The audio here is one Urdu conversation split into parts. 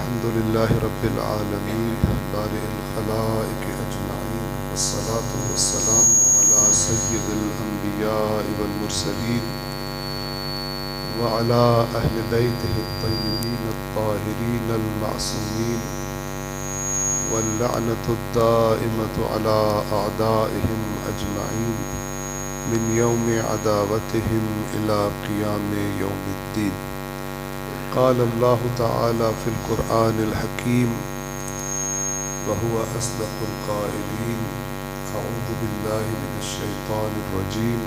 الحمد لله رب العالمين بارئ الخلائق أجمعين والصلاة والسلام على سيد الأنبياء والمرسلين وعلى أهل بيته الطيبين الطاهرين المعصومين واللعنة الدائمة على أعدائهم أجمعين من يوم عداوتهم إلى قيام يوم الدين. قال الله تعالى في القرآن الحكيم وهو أصدق القائلين: أعوذ بالله من الشيطان الرجيم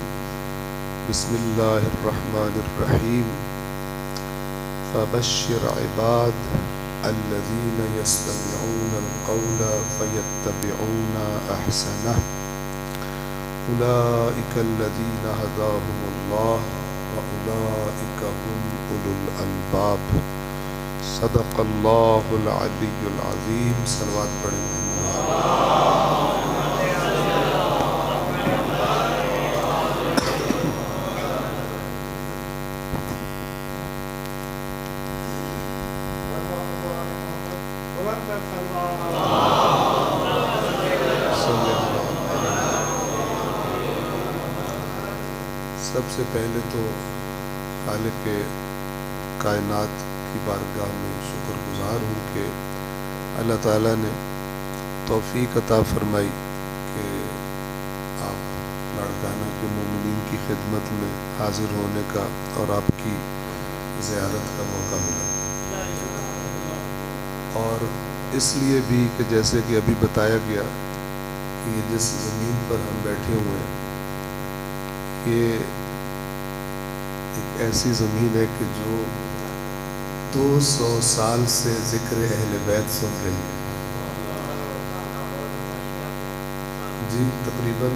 بسم الله الرحمن الرحيم فبشر عباد الذين يستمعون القول فيتبعون أحسنه أولئك الذين هداهم الله وأولئك هم أولو الألباب. صدق الله العلي العظيم. صلوات پڑھیں. سب سے پہلے تو خالق کائنات کی بارگاہ میں شکر گزار ہوں کہ اللہ تعالیٰ نے توفیق عطا فرمائی کہ آپ لاڑکانہ کے مومنین کی خدمت میں حاضر ہونے کا اور آپ کی زیارت کا موقع ملا، اور اس لیے بھی کہ جیسے کہ ابھی بتایا گیا کہ یہ جس زمین پر ہم بیٹھے ہوئے ہیں یہ ایک ایسی زمین ہے کہ جو 200 سال سے ذکر اہل بیت سن رہی ہے. جی تقریباً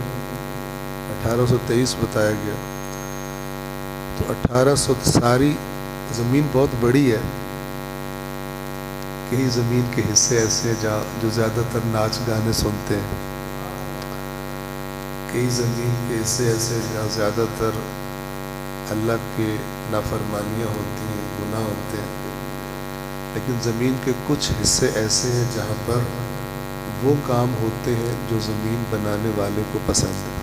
1823 بتایا گیا، تو 1800 ساری زمین بہت بڑی ہے. کئی زمین کے حصے ایسے ہیں جو زیادہ تر ناچ گانے سنتے ہیں، کئی زمین کے حصے ایسے جہاں زیادہ تر اللہ کے نافرمانیاں ہوتی ہیں، گناہ ہوتے ہیں، لیکن زمین کے کچھ حصے ایسے ہیں جہاں پر وہ کام ہوتے ہیں جو زمین بنانے والے کو پسند ہے.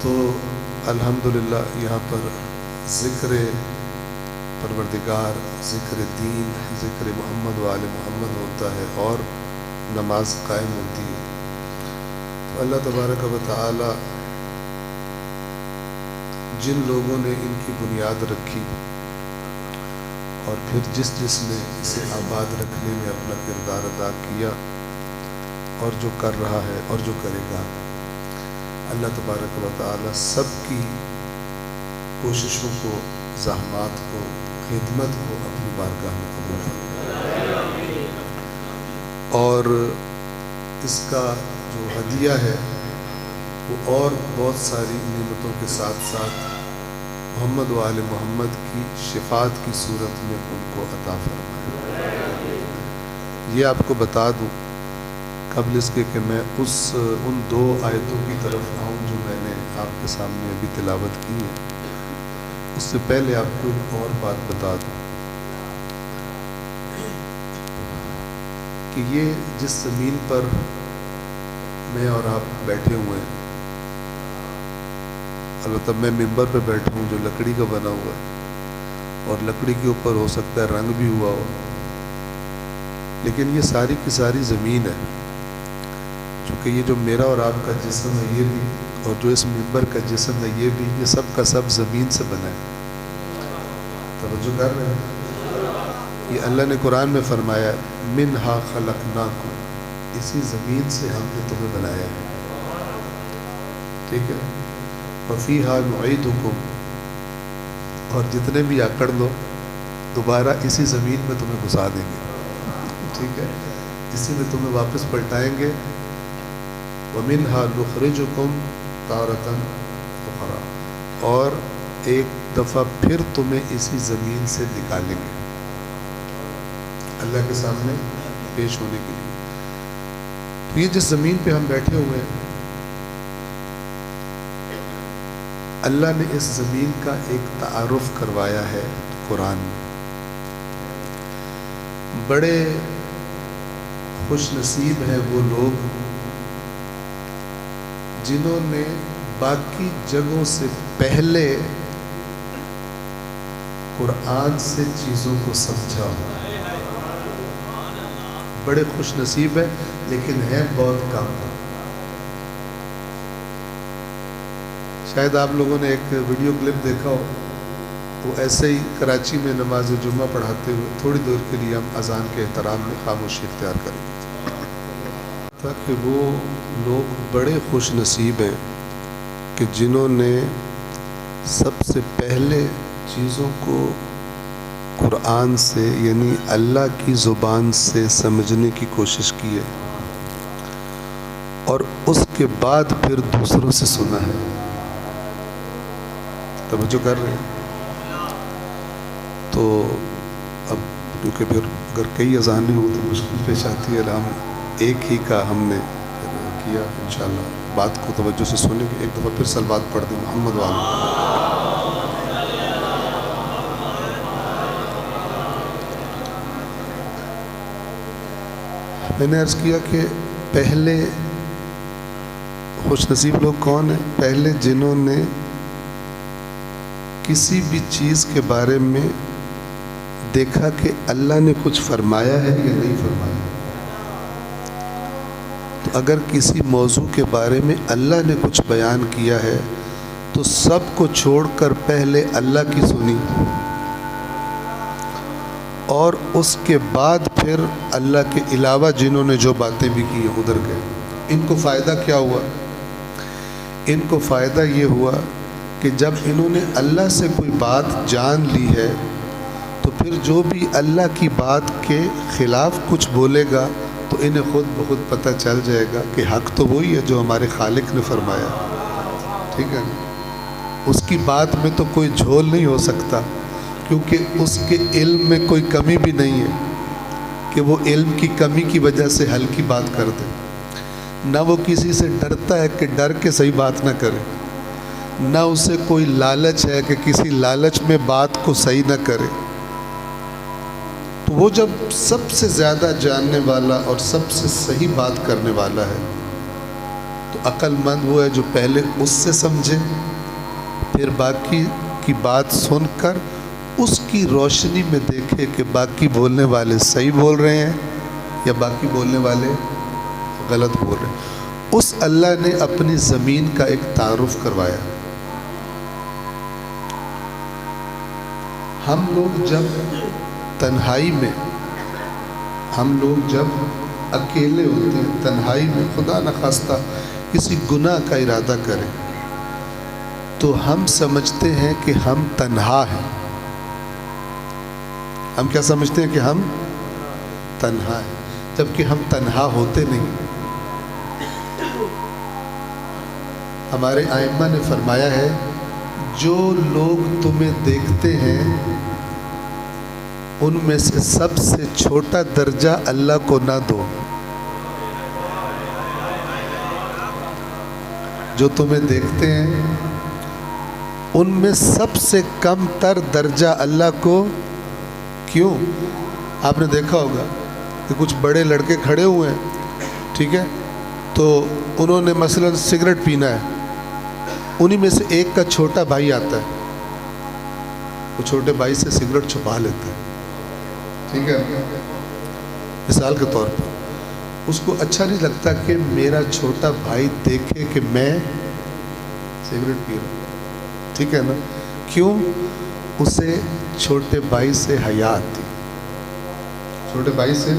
تو الحمدللہ یہاں پر ذکر پروردگار، ذکر دین، ذکر محمد و آل محمد ہوتا ہے اور نماز قائم ہوتی ہے. تو اللہ تبارک و تعالی جن لوگوں نے ان کی بنیاد رکھی اور پھر جس نے اسے آباد رکھنے میں اپنا کردار ادا کیا اور جو کر رہا ہے اور جو کرے گا، اللہ تبارک و تعالی سب کی کوششوں کو، زحمات کو، خدمت کو اپنی بارگاہ میں قبول فرمائے. اور اس کا جو ہدیہ ہے وہ اور بہت ساری نعمتوں کے ساتھ ساتھ محمد و آل محمد کی شفاعت کی صورت میں ان کو عطا فرمائے. یہ آپ کو بتا دوں قبل اس کے کہ میں ان 2 آیتوں کی طرف آؤں جو میں نے آپ کے سامنے ابھی تلاوت کی ہے، اس سے پہلے آپ کو ایک اور بات بتا دوں کہ یہ جس زمین پر میں اور آپ بیٹھے ہوئے ہیں، البتہ میں ممبر پہ بیٹھا ہوں جو لکڑی کا بنا ہوا ہے، اور لکڑی کے اوپر ہو سکتا ہے رنگ بھی ہوا ہو، لیکن یہ ساری کی ساری زمین ہے. چونکہ یہ جو میرا اور آپ کا جسم ہے یہ بھی، اور جو اس ممبر کا جسم ہے یہ بھی، یہ سب کا سب زمین سے بنا ہے. توجہ کر رہے ہیں؟ یہ اللہ نے قرآن میں فرمایا منہا خلقناکم، اسی زمین سے ہم نے تمہیں بنایا ہے. ٹھیک ہے؟ وفیہا نعیدکم، اور جتنے بھی آکڑ لو دوبارہ اسی زمین میں تمہیں گھسا دیں گے. ٹھیک ہے؟ اسی میں تمہیں واپس پلٹائیں گے. ومنہا نخرجکم تارۃ اخری، اور ایک دفعہ پھر تمہیں اسی زمین سے نکالیں گے اللہ کے سامنے پیش ہونے کے لیے. تو یہ جس زمین پہ ہم بیٹھے ہوئے ہیں، اللہ نے اس زمین کا ایک تعارف کروایا ہے. قرآن۔ بڑے خوش نصیب ہیں وہ لوگ جنہوں نے باقی جگہوں سے پہلے قرآن سے چیزوں کو سمجھا ہو۔ بڑے خوش نصیب ہیں، لیکن ہیں بہت کم۔ شاید آپ لوگوں نے ایک ویڈیو کلپ دیکھا ہو، وہ ایسے ہی کراچی میں نماز جمعہ پڑھاتے ہوئے تھوڑی دیر کے لیے ہم اذان کے احترام میں خاموشی اختیار کریں تاکہ وہ لوگ بڑے خوش نصیب ہیں کہ جنہوں نے سب سے پہلے چیزوں کو قرآن سے یعنی اللہ کی زبان سے سمجھنے کی کوشش کی ہے اور اس کے بعد پھر دوسروں سے سنا ہے۔ توجہ کر رہے ہیں؟ تو اب کیونکہ پھر اگر کئی اذانیں ہوں تو مشکل پیش آتی ہے، ہم ایک ہی کا ہم نے کیا، انشاءاللہ بات کو توجہ سے سنیں گے۔ ایک دفعہ پھر صلوات پڑھ دیں محمد وعلیہ۔ میں نے عرض کیا کہ پہلے خوش نصیب لوگ کون ہیں؟ پہلے جنہوں نے کسی بھی چیز کے بارے میں دیکھا کہ اللہ نے کچھ فرمایا ہے یا نہیں فرمایا۔ تو اگر کسی موضوع کے بارے میں اللہ نے کچھ بیان کیا ہے تو سب کو چھوڑ کر پہلے اللہ کی سنی اور اس کے بعد پھر اللہ کے علاوہ جنہوں نے جو باتیں بھی کی ادھر گئے۔ ان کو فائدہ کیا ہوا؟ ان کو فائدہ یہ ہوا کہ جب انہوں نے اللہ سے کوئی بات جان لی ہے تو پھر جو بھی اللہ کی بات کے خلاف کچھ بولے گا تو انہیں خود بخود پتہ چل جائے گا کہ حق تو وہی ہے جو ہمارے خالق نے فرمایا۔ ٹھیک ہے، اس کی بات میں تو کوئی جھول نہیں ہو سکتا، کیونکہ اس کے علم میں کوئی کمی بھی نہیں ہے کہ وہ علم کی کمی کی وجہ سے حل کی بات کر دے۔ نہ وہ کسی سے ڈرتا ہے کہ ڈر کے صحیح بات نہ کرے، نہ اسے کوئی لالچ ہے کہ کسی لالچ میں بات کو صحیح نہ کرے۔ تو وہ جب سب سے زیادہ جاننے والا اور سب سے صحیح بات کرنے والا ہے تو عقل مند وہ ہے جو پہلے اس سے سمجھے، پھر باقی کی بات سن کر اس کی روشنی میں دیکھے کہ باقی بولنے والے صحیح بول رہے ہیں یا باقی بولنے والے غلط بول رہے ہیں۔ اس اللہ نے اپنی زمین کا ایک تعارف کروایا۔ ہم لوگ جب تنہائی میں، ہم لوگ جب اکیلے ہوتے ہیں تنہائی میں، خدا نخواستہ کسی گناہ کا ارادہ کریں تو ہم سمجھتے ہیں کہ ہم تنہا ہیں۔ ہم کیا سمجھتے ہیں؟ کہ ہم تنہا ہیں، جبکہ ہم تنہا ہوتے نہیں۔ ہمارے ائمہ نے فرمایا ہے جو لوگ تمہیں دیکھتے ہیں ان میں سے سب سے چھوٹا درجہ اللہ کو نہ دو۔ جو تمہیں دیکھتے ہیں ان میں سب سے کم تر درجہ اللہ کو کیوں؟ آپ نے دیکھا ہوگا کہ کچھ بڑے لڑکے کھڑے ہوئے ہیں، ٹھیک ہے، تو انہوں نے مثلا سگریٹ پینا ہے، انہی میں سے ایک کا چھوٹا بھائی آتا ہے، وہ چھوٹے بھائی سے سگریٹ چھپا لیتا ہے، ٹھیک ہے، مثال کے طور پر اس کو اچھا نہیں لگتا کہ میرا چھوٹا بھائی دیکھے کہ میں سگریٹ پی رہا ہوں، ٹھیک ہے نا؟ کیوں؟ اسے چھوٹے بھائی سے حیا آتی، چھوٹے بھائی سے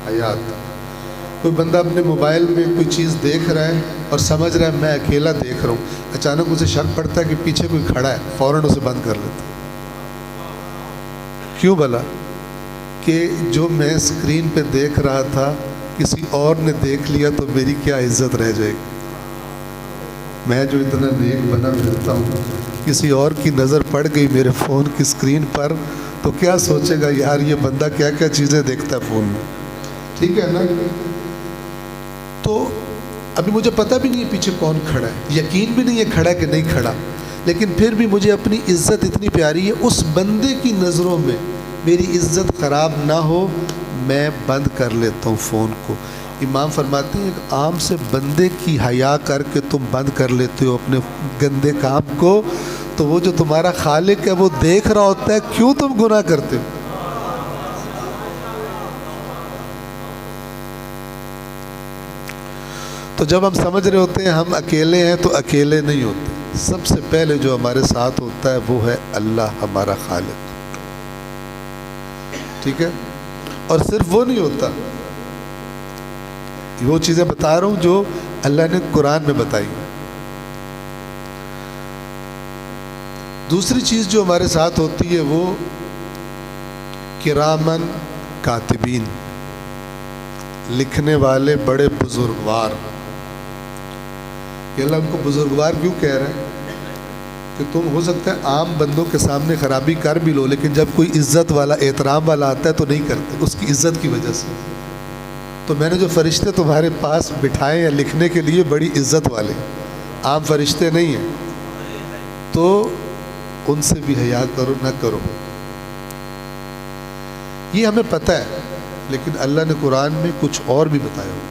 حیا آتی۔ کوئی بندہ اپنے موبائل میں کوئی چیز دیکھ رہا ہے اور سمجھ رہا ہے میں اکیلا دیکھ رہا ہوں، اچانک اسے شک پڑتا ہے کہ پیچھے کوئی کھڑا ہے، فوراً اسے بند کر لیتا۔ کیوں بھلا؟ کہ جو میں اسکرین پہ دیکھ رہا تھا کسی اور نے دیکھ لیا تو میری کیا عزت رہ جائے گی؟ میں جو اتنا نیک بنا پھرتا ہوں، کسی اور کی نظر پڑ گئی میرے فون کی اسکرین پر تو کیا سوچے گا یار یہ بندہ کیا کیا چیزیں دیکھتا ہے فون میں، ٹھیک ہے نا؟ تو ابھی مجھے پتہ بھی نہیں ہے پیچھے کون کھڑا ہے، یقین بھی نہیں ہے کھڑا کہ نہیں کھڑا، لیکن پھر بھی مجھے اپنی عزت اتنی پیاری ہے، اس بندے کی نظروں میں میری عزت خراب نہ ہو، میں بند کر لیتا ہوں فون کو۔ امام فرماتے ہیں ایک عام سے بندے کی حیا کر کے تم بند کر لیتے ہو اپنے گندے کام کو، تو وہ جو تمہارا خالق ہے وہ دیکھ رہا ہوتا ہے، کیوں تم گناہ کرتے ہو؟ تو جب ہم سمجھ رہے ہوتے ہیں ہم اکیلے ہیں تو اکیلے نہیں ہوتے، سب سے پہلے جو ہمارے ساتھ ہوتا ہے وہ ہے اللہ ہمارا خالق، ٹھیک ہے؟ اور صرف وہ نہیں ہوتا، وہ چیزیں بتا رہا ہوں جو اللہ نے قرآن میں بتائی۔ دوسری چیز جو ہمارے ساتھ ہوتی ہے وہ کرامن کاتبین، لکھنے والے بڑے بزرگوار۔ کہ اللہ ان کو بزرگوار کیوں کہہ رہا ہے؟ کہ تم ہو سکتا ہے عام بندوں کے سامنے خرابی کر بھی لو، لیکن جب کوئی عزت والا احترام والا آتا ہے تو نہیں کرتے، اس کی عزت کی وجہ سے۔ تو میں نے جو فرشتے تمہارے پاس بٹھائے ہیں لکھنے کے لیے بڑی عزت والے، عام فرشتے نہیں ہیں، تو ان سے بھی حیا کرو نہ کرو۔ یہ ہمیں پتہ ہے، لیکن اللہ نے قرآن میں کچھ اور بھی بتایا ہوا،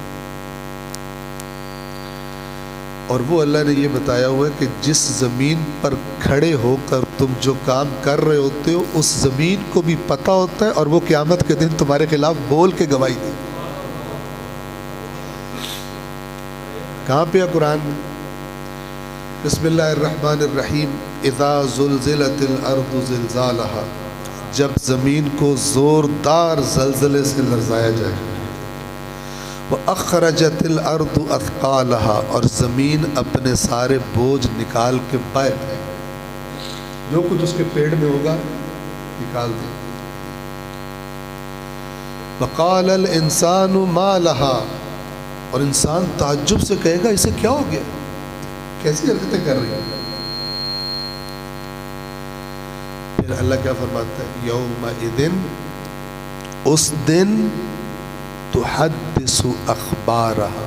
اور وہ اللہ نے یہ بتایا ہوا ہے کہ جس زمین پر کھڑے ہو کر تم جو کام کر رہے ہوتے ہو اس زمین کو بھی پتہ ہوتا ہے، اور وہ قیامت کے دن تمہارے خلاف بول کے گواہی دے۔ کہاں پہ ہے قرآن میں؟ بسم اللہ الرحمن الرحیم، اذا زلزلت الارض زلزالہا، جب زمین کو زوردار زلزلے سے لرزایا جائے، وَأَخْرَجَتِ الْأَرْضُ أَثْقَالَهَا، اور زمین اپنے سارے بوجھ نکال کے باہر ہے، جو کچھ اس کے پیڑ میں ہوگا نکال دے۔ وَقَالَ الْإِنسَانُ مَا لَهَا، اور انسان تعجب سے کہے گا اسے کیا ہو گیا، کیسی حرکتیں کر رہی ہیں؟ پھر اللہ کیا فرماتا ہے؟ یومئذ، اس دن، تحدث اخبارہا،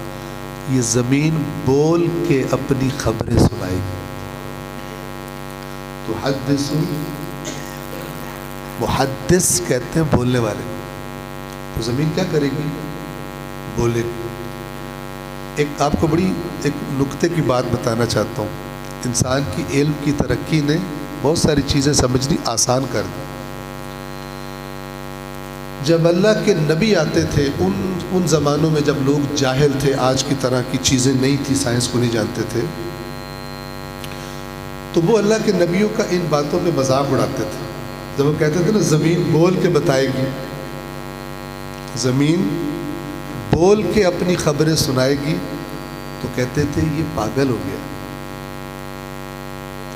یہ زمین بول کے اپنی خبریں سنائے گی۔ تحدث، محدث کہتے ہیں بولنے والے، تو زمین کیا کرے گی؟ بولے گی۔ ایک آپ کو بڑی ایک نکتے کی بات بتانا چاہتا ہوں، انسان کی علم کی ترقی نے بہت ساری چیزیں سمجھنی آسان کر دی۔ جب اللہ کے نبی آتے تھے ان زمانوں میں جب لوگ جاہل تھے، آج کی طرح کی چیزیں نہیں تھی، سائنس کو نہیں جانتے تھے، تو وہ اللہ کے نبیوں کا ان باتوں پہ مذاق اڑاتے تھے۔ جب وہ کہتے تھے نا زمین بول کے بتائے گی، زمین بول کے اپنی خبریں سنائے گی، تو کہتے تھے یہ پاگل ہو گیا،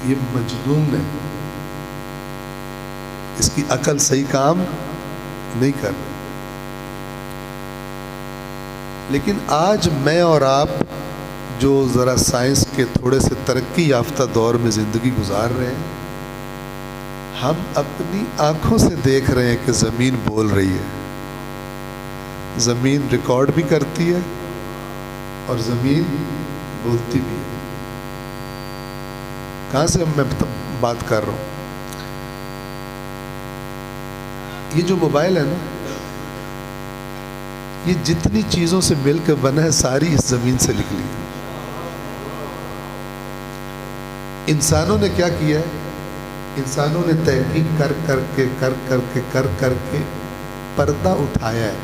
یہ مجنون ہے، اس کی عقل صحیح کام نہیں کر رہی۔ لیکن آج میں اور آپ جو ذرا سائنس کے تھوڑے سے ترقی یافتہ دور میں زندگی گزار رہے ہیں، ہم اپنی آنکھوں سے دیکھ رہے ہیں کہ زمین بول رہی ہے، زمین ریکارڈ بھی کرتی ہے اور زمین بولتی بھی ہے۔ کہاں سے میں بات کر رہا ہوں؟ یہ جو موبائل ہے نا، یہ جتنی چیزوں سے مل کے بنا ہے ساری اس زمین سے نکلی ہے۔ انسانوں نے کیا کیا ہے؟ انسانوں نے تحقیق کر کے پردہ اٹھایا ہے،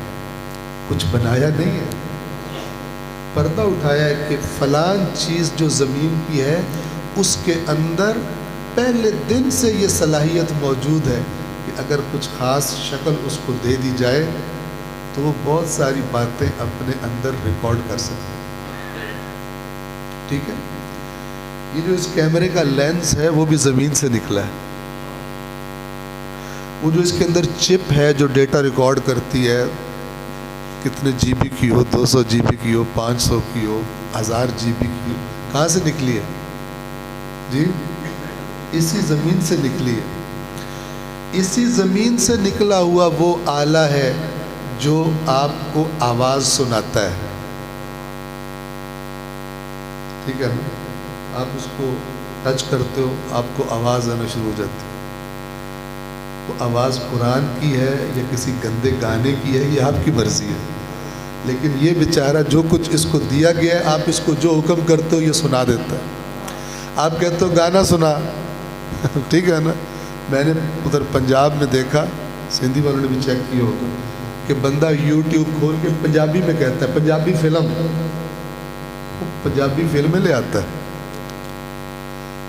کچھ بنایا نہیں ہے، پردہ اٹھایا ہے کہ فلان چیز جو زمین کی ہے اس کے اندر پہلے دن سے یہ صلاحیت موجود ہے کہ اگر کچھ خاص شکل اس کو دے دی جائے تو وہ بہت ساری باتیں اپنے اندر ریکارڈ کر سکتے ہیں۔ ٹھیک ہے؟ یہ جو اس کیمرے کا لینس ہے وہ بھی زمین سے نکلا ہے، وہ جو اس کے اندر چپ ہے جو ڈیٹا ریکارڈ کرتی ہے، کتنے جی بی کی ہو، 200 جی بی کی ہو، 500 کی ہو، 1000 جی بی کی ہو، کہاں سے نکلی ہے؟ جی اسی زمین سے نکلی ہے۔ اسی زمین سے نکلا ہوا وہ آلہ ہے جو آپ کو آواز سناتا ہے۔ ٹھیک ہے نا؟ آپ اس کو ٹچ کرتے ہو آپ کو آواز آنا شروع ہو جاتی ہے. وہ آواز قرآن کی ہے یا کسی گندے گانے کی ہے، یہ آپ کی مرضی ہے. لیکن یہ بیچارہ جو کچھ اس کو دیا گیا ہے، آپ اس کو جو حکم کرتے ہو یہ سنا دیتا ہے. آپ کہتے ہو گانا سنا ٹھیک ہے نا. میں نے ادھر پنجاب میں دیکھا، سندھی والوں نے بھی چیک کیا ہوگا، کہ بندہ یوٹیوب کھول کے پنجابی میں کہتا ہے پنجابی فلمیں لے آتا ہے.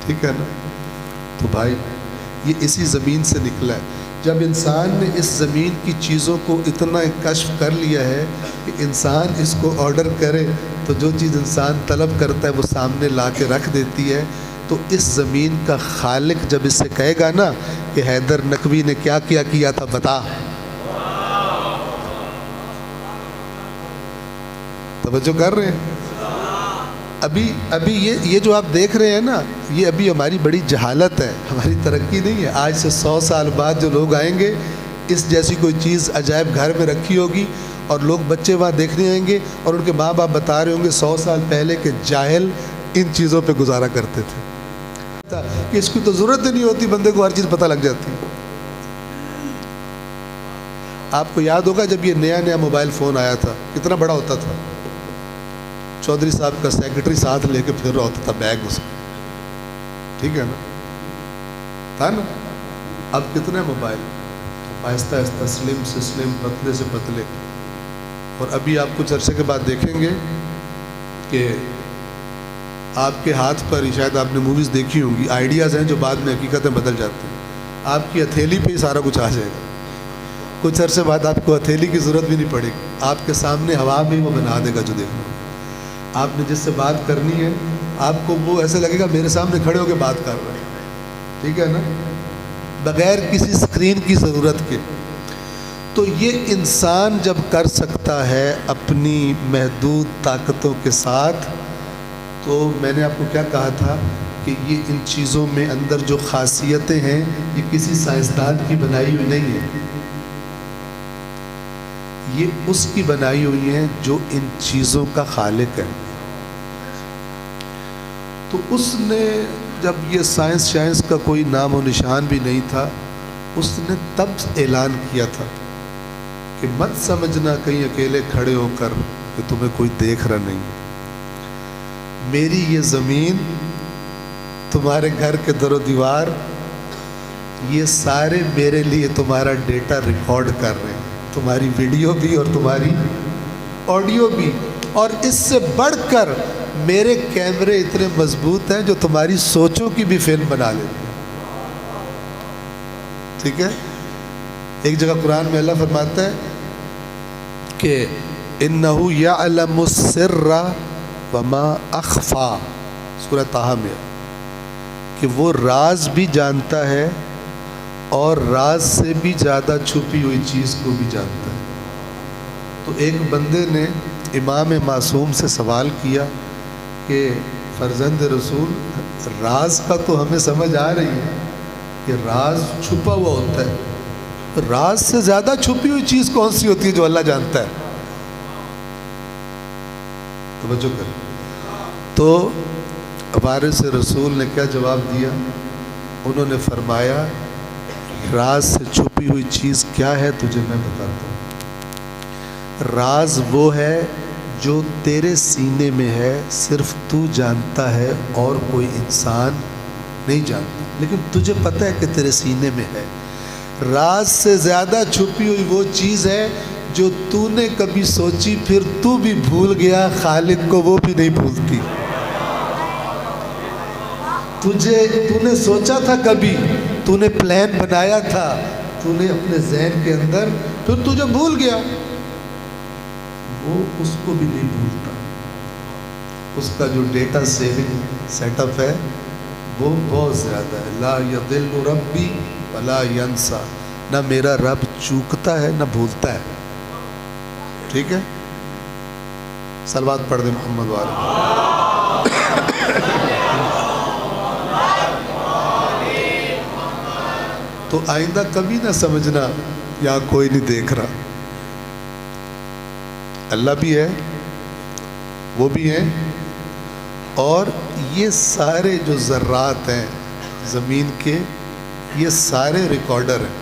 ٹھیک ہے نا. تو بھائی یہ اسی زمین سے نکلا ہے. جب انسان نے اس زمین کی چیزوں کو اتنا کشف کر لیا ہے کہ انسان اس کو آرڈر کرے تو جو چیز انسان طلب کرتا ہے وہ سامنے لا کے رکھ دیتی ہے. تو اس زمین کا خالق جب اس سے کہے گا نا کہ حیدر نقوی نے کیا کیا تھا بتا، توجہ کر رہے ہیں. ابھی یہ جو آپ دیکھ رہے ہیں نا، یہ ابھی ہماری بڑی جہالت ہے، ہماری ترقی نہیں ہے. آج سے 100 سال بعد جو لوگ آئیں گے، اس جیسی کوئی چیز عجائب گھر میں رکھی ہوگی اور لوگ بچے وہاں دیکھنے آئیں گے اور ان کے ماں باپ بتا رہے ہوں گے 100 سال پہلے کے جاہل ان چیزوں پہ گزارا کرتے تھے کہ اس کی تو ضرورت ہی نہیں ہوتی، بندے کو ہر چیز پتہ لگ جاتی. آپ کو یاد ہوگا جب یہ نیا موبائل فون آیا تھا کتنا بڑا ہوتا تھا. چودھری صاحب کا سیکرٹری ساتھ لے کے پھر رہا ہوتا تھا بیگ اس میں. ٹھیک ہے نا، تھا نا. اب کتنے موبائل آہستہ آہستہ سلم سے سلم، پتلے سے پتلے. اور ابھی آپ کچھ عرصے کے بعد دیکھیں گے کہ آپ کے ہاتھ پر، شاید آپ نے موویز دیکھی ہوں گی، آئیڈیاز ہیں جو بعد میں حقیقتیں بدل جاتی ہیں. آپ کی ہتھیلی پہ ہی سارا کچھ آ جائے گا. کچھ عرصے بعد آپ کو ہتھیلی کی ضرورت بھی نہیں پڑے گی، آپ کے سامنے ہوا میں وہ بنا دے گا جو دیکھنا. آپ نے جس سے بات کرنی ہے آپ کو وہ ایسے لگے گا میرے سامنے کھڑے ہو کے بات کر رہے ہیں. ٹھیک ہے نا، بغیر کسی اسکرین کی ضرورت کے. تو یہ انسان جب کر سکتا ہے اپنی محدود طاقتوں کے ساتھ، تو میں نے آپ کو کیا کہا تھا کہ یہ ان چیزوں میں اندر جو خاصیتیں ہیں یہ کسی سائنسدان کی بنائی ہوئی نہیں ہے، یہ اس کی بنائی ہوئی ہیں جو ان چیزوں کا خالق ہے. تو اس نے جب یہ سائنس کا کوئی نام و نشان بھی نہیں تھا، اس نے تب اعلان کیا تھا کہ مت سمجھنا کہیں اکیلے کھڑے ہو کر کہ تمہیں کوئی دیکھ رہا نہیں. میری یہ زمین، تمہارے گھر کے در و دیوار، یہ سارے میرے لیے تمہارا ڈیٹا ریکارڈ کر رہے ہیں، تمہاری ویڈیو بھی اور تمہاری آڈیو بھی. اور اس سے بڑھ کر میرے کیمرے اتنے مضبوط ہیں جو تمہاری سوچوں کی بھی فلم بنا لیتے ہیں. ٹھیک ہے. ایک جگہ قرآن میں اللہ فرماتا ہے کہ اِنَّهُ يَعْلَمُ السِّرَّ وَمَا أَخْفَى، سورہ طٰہٰ میں، کہ وہ راز بھی جانتا ہے اور راز سے بھی زیادہ چھپی ہوئی چیز کو بھی جانتا ہے. تو ایک بندے نے امام معصوم سے سوال کیا کہ فرزند رسول، راز کا تو ہمیں سمجھ آ رہی ہے کہ راز چھپا ہوا ہوتا ہے، راز سے زیادہ چھپی ہوئی چیز کون سی ہوتی ہے جو اللہ جانتا ہے؟ توجہ کر. تو وارث رسول نے کیا جواب دیا؟ انہوں نے فرمایا راز سے چھپی ہوئی چیز کیا ہے تجھے میں بتاتا ہوں. راز وہ ہے جو تیرے سینے میں ہے، صرف تو جانتا ہے اور کوئی انسان نہیں جانتا، لیکن تجھے پتہ ہے کہ تیرے سینے میں ہے. راز سے زیادہ چھپی ہوئی وہ چیز ہے جو تو نے کبھی سوچی پھر تو بھی بھول گیا، خالق کو وہ بھی نہیں بھولتی. تو نے سوچا تھا کبھی، تو نے پلان بنایا تھا، تو نے اپنے ذہن کے اندر، پھر تجھے بھول گیا، وہ اس کو بھی نہیں بھولتا. اس کا جو ڈیٹا سیونگ سیٹ اپ ہے وہ بہت زیادہ ہے. لا یضل ربی ولا ینسا، نہ میرا رب چوکتا ہے نہ بھولتا ہے. ٹھیک ہے. صلوات پڑھ دیں محمد والے. تو آئندہ کبھی نہ سمجھنا یہاں کوئی نہیں دیکھ رہا. اللہ بھی ہے، وہ بھی ہے، اور یہ سارے جو ذرات ہیں زمین کے، یہ سارے ریکارڈر ہیں،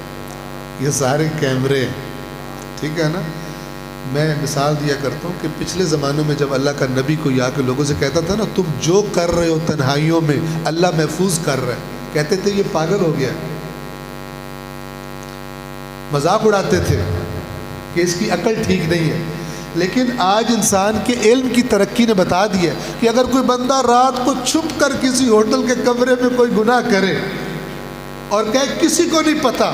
یہ سارے کیمرے ہیں، ٹھیک ہے نا؟ میں مثال دیا کرتا ہوں کہ پچھلے زمانوں میں جب اللہ کا نبی کو یا کے لوگوں سے کہتا تھا نا تم جو کر رہے ہو تنہائیوں میں اللہ محفوظ کر رہا ہے، کہتے تھے یہ پاگل ہو گیا، مذاق اڑاتے تھے کہ اس کی عقل ٹھیک نہیں ہے۔ لیکن آج انسان کے علم کی ترقی نے بتا دیا کہ اگر کوئی بندہ رات کو چھپ کر کسی ہوٹل کے کمرے میں کوئی گناہ کرے اور کہے کسی کو نہیں پتہ،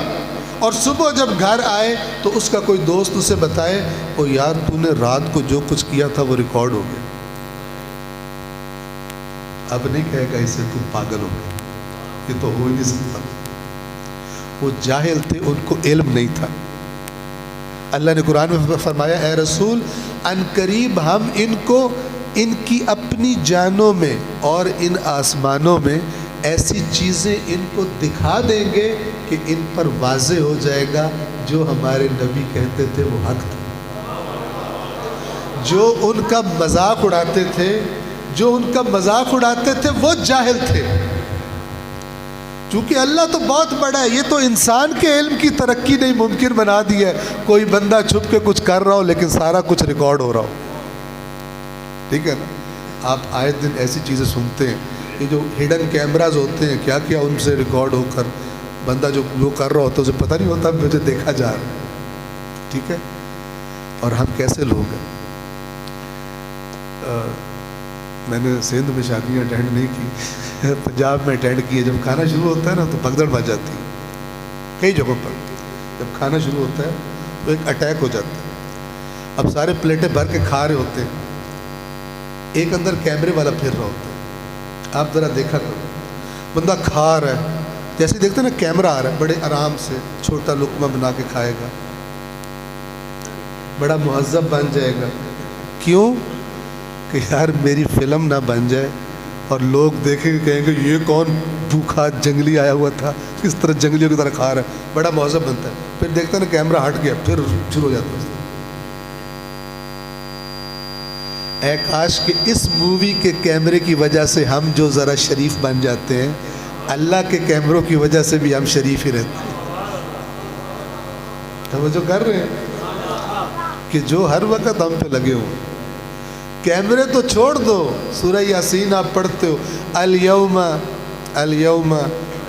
اور صبح جب گھر آئے تو اس کا کوئی دوست اسے بتائے او یار تو نے رات کو جو کچھ کیا تھا وہ ریکارڈ ہو گیا، اب نہیں کہے گا اسے تم پاگل ہو گئے، یہ تو ہو ہی نہیں سکتا۔ وہ جاہل تھے، ان کو علم نہیں تھا۔ اللہ نے قرآن میں فرمایا اے رسول ان قریب ہم ان کو ان کی اپنی جانوں میں اور ان آسمانوں میں ایسی چیزیں ان کو دکھا دیں گے کہ ان پر واضح ہو جائے گا جو ہمارے نبی کہتے تھے وہ حق تھا، جو ان کا مذاق اڑاتے تھے وہ جاہل تھے۔ چونکہ اللہ تو بہت بڑا ہے، یہ تو انسان کے علم کی ترقی نہیں ممکن بنا دی ہے کوئی بندہ چھپ کے کچھ کر رہا ہو لیکن سارا کچھ ریکارڈ ہو رہا ہو، ٹھیک ہے نا؟ آپ آئے دن ایسی چیزیں سنتے ہیں، یہ جو ہڈن کیمراز ہوتے ہیں کیا کیا ان سے ریکارڈ ہو کر بندہ جو کر رہا ہوتا ہے اسے پتہ نہیں ہوتا مجھے دیکھا جا رہا ہے، ٹھیک ہے؟ اور ہم کیسے لوگ ہیں؟ میں نے سندھ میں شادیاں اٹینڈ نہیں کی، پنجاب میں اٹینڈ کی ہے۔ جب کھانا شروع ہوتا ہے نا تو بھگدڑ مچ جاتی ہے کئی جگہوں پر، جب کھانا شروع ہوتا ہے تو ایک اٹیک ہو جاتا ہے۔ اب سارے پلیٹیں بھر کے کھا رہے ہوتے ہیں، ایک اندر کیمرے والا پھر رہا ہوتا ہے، آپ ذرا دیکھا کرو، بندہ کھا رہا ہے، جیسے دیکھتے ہیں نا کیمرہ آ رہا ہے بڑے آرام سے چھوٹا لقمہ بنا کے کھائے گا، بڑا مہذب بن جائے گا۔ کیوں؟ کہ یار میری فلم نہ بن جائے اور لوگ دیکھیں گے کہیں گے یہ کون بھوکھا جنگلی آیا ہوا تھا، کس طرح جنگلیوں کی طرح کھا رہا ہے، بڑا مہذب بنتا ہے۔ پھر دیکھتا ہے نا کیمرہ ہٹ گیا، پھر شروع ہو جاتا ہے۔ اے کاش کہ اس مووی کے کیمرے کی وجہ سے ہم جو ذرا شریف بن جاتے ہیں، اللہ کے کیمروں کی وجہ سے بھی ہم شریف ہی رہتے ہیں۔ توجہ کر رہے ہیں کہ جو ہر وقت ہم پہ لگے ہوئے، کیمرے تو چھوڑ دو، سورہ یاسین آپ پڑھتے ہو الیوم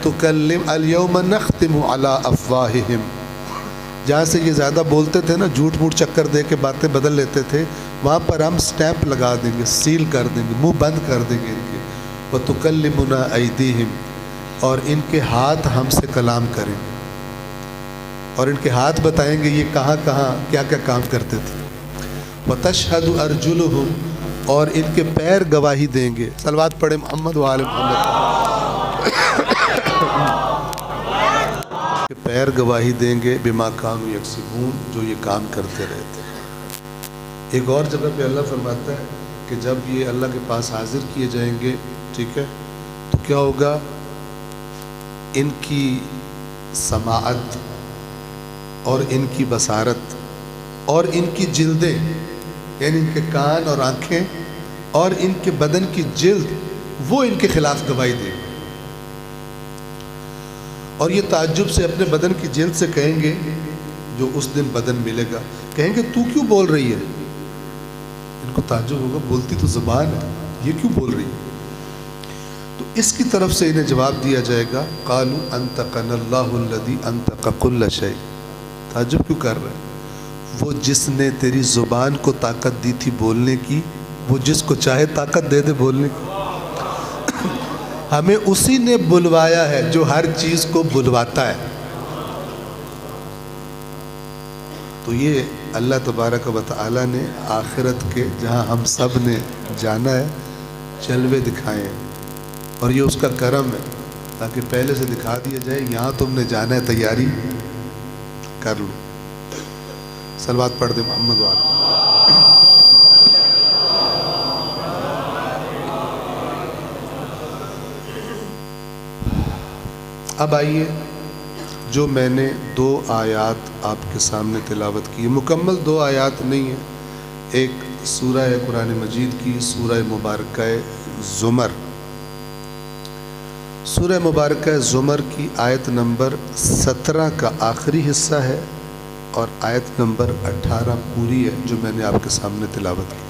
تکلم الیوم نختم علی افواہہم، جہاں سے یہ زیادہ بولتے تھے نا، جھوٹ موٹ چکر دے کے باتیں بدل لیتے تھے، وہاں پر ہم سٹیمپ لگا دیں گے، سیل کر دیں گے، منہ بند کر دیں گے ان کے، وتکلمنا ایدیہم، اور ان کے ہاتھ ہم سے کلام کریں گے، اور ان کے ہاتھ بتائیں گے یہ کہاں کہاں کیا کیا کام کرتے تھے۔ وَتَشْهَدُ أَرْجُلُهُمْ، اور ان کے پیر گواہی دیں گے۔ صلوات پڑھیں محمد و آل محمد۔ کہ پیر گواہی دیں گے بما کانوا یکسبون، جو یہ کام کرتے رہتے ہیں۔ ایک اور جگہ پہ اللہ فرماتا ہے کہ جب یہ اللہ کے پاس حاضر کیے جائیں گے، ٹھیک ہے، تو کیا ہوگا؟ ان کی سماعت اور ان کی بصارت اور ان کی جلدیں، یعنی ان کے کان اور آنکھیں اور ان کے بدن کی جلد، وہ ان کے خلاف گواہی دے گی، اور یہ تعجب سے اپنے بدن کی جلد سے کہیں گے، جو اس دن بدن ملے گا، کہیں گے تو کیوں بول رہی ہے؟ ان کو تعجب ہوگا، بولتی تو زبان ہے، یہ کیوں بول رہی ہے؟ تو اس کی طرف سے انہیں جواب دیا جائے گا قالوا انطقنا اللہ الذی انطق کل شیء، تعجب کیوں کر رہے ہیں؟ وہ جس نے تیری زبان کو طاقت دی تھی بولنے کی، وہ جس کو چاہے طاقت دے دے بولنے کی، ہمیں اسی نے بلوایا ہے جو ہر چیز کو بلواتا ہے۔ تو یہ اللہ تبارک و تعالی نے آخرت کے جہاں ہم سب نے جانا ہے جلوے دکھائے ہیں، اور یہ اس کا کرم ہے تاکہ پہلے سے دکھا دیا جائے یہاں تم نے جانا ہے، تیاری کر لو۔ صلوات پڑھ دے محمد وآلہ۔ اب آئیے، جو میں نے 2 آیات آپ کے سامنے تلاوت کی، مکمل 2 آیات نہیں ہیں، ایک سورہ قرآن مجید کی سورہ مبارکہ زمر سورہ مبارکہ زمر کی آیت نمبر 17 کا آخری حصہ ہے اور آیت نمبر 18 پوری ہے جو میں نے آپ کے سامنے تلاوت کی۔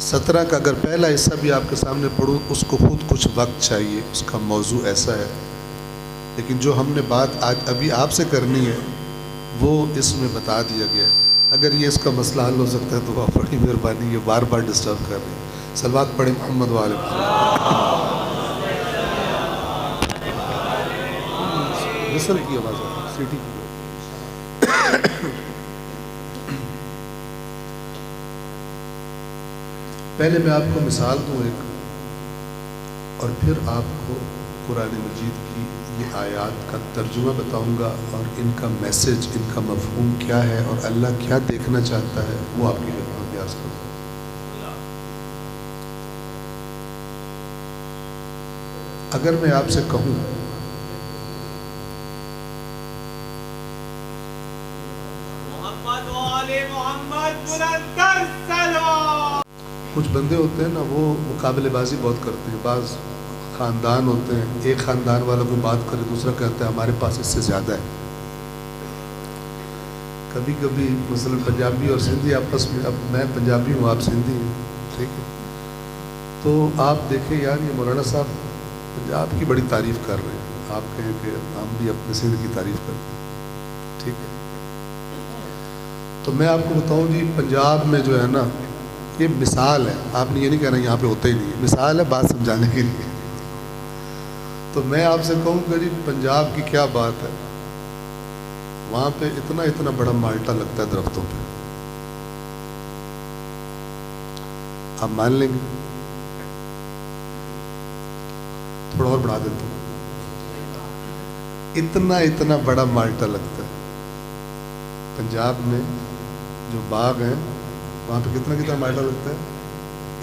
17 کا اگر پہلا حصہ بھی آپ کے سامنے پڑھوں اس کو خود کچھ وقت چاہیے، اس کا موضوع ایسا ہے، لیکن جو ہم نے بات آج ابھی آپ سے کرنی ہے وہ اس میں بتا دیا گیا ہے۔ اگر یہ اس کا مسئلہ حل ہو سکتا ہے تو آپ بڑی مہربانی، یہ بار بار ڈسٹرب کر رہے ہیں۔ صلوات پڑھیں محمد والے وصل کی آواز ہے، سیٹی کی۔ پہلے میں آپ کو مثال دوں ایک، اور پھر آپ کو قرآن مجید کی یہ آیات کا ترجمہ بتاؤں گا اور ان کا میسج، ان کا مفہوم کیا ہے اور اللہ کیا دیکھنا چاہتا ہے وہ آپ کی خدمت میں عرض کروں۔ اگر میں آپ سے کہوں کچھ بندے ہوتے ہیں نا وہ مقابلے بازی بہت کرتے ہیں، بعض خاندان ہوتے ہیں، ایک خاندان والا کوئی بات کرے دوسرا کہتا ہے ہمارے پاس اس سے زیادہ ہے۔ کبھی کبھی مثلا پنجابی اور سندھی آپس میں، اب میں پنجابی ہوں آپ سندھی ہیں، ٹھیک ہے، تو آپ دیکھیں یار یہ مولانا صاحب پنجاب کی بڑی تعریف کر رہے ہیں، آپ کہیں کہ ہم بھی اپنے سندھ کی تعریف کرتے ہیں، ٹھیک ہے، تو میں آپ کو بتاؤں جی پنجاب میں جو ہے نا یہ مثال ہے، آپ نے یہ نہیں کہنا یہاں پہ ہوتا ہی نہیں ہے، مثال ہے بات سمجھانے کے لیے۔ تو میں آپ سے کہوں کہ جی پنجاب کی کیا بات ہے، وہاں پہ اتنا اتنا بڑا مالٹا لگتا ہے درختوں پہ، آپ مان لیں گے؟ تھوڑا اور بڑھا دیتا ہوں، اتنا اتنا بڑا مالٹا لگتا ہے پنجاب میں، جو باغ ہیں وہاں پہ کتنا کتنا مالٹا لگتا ہے،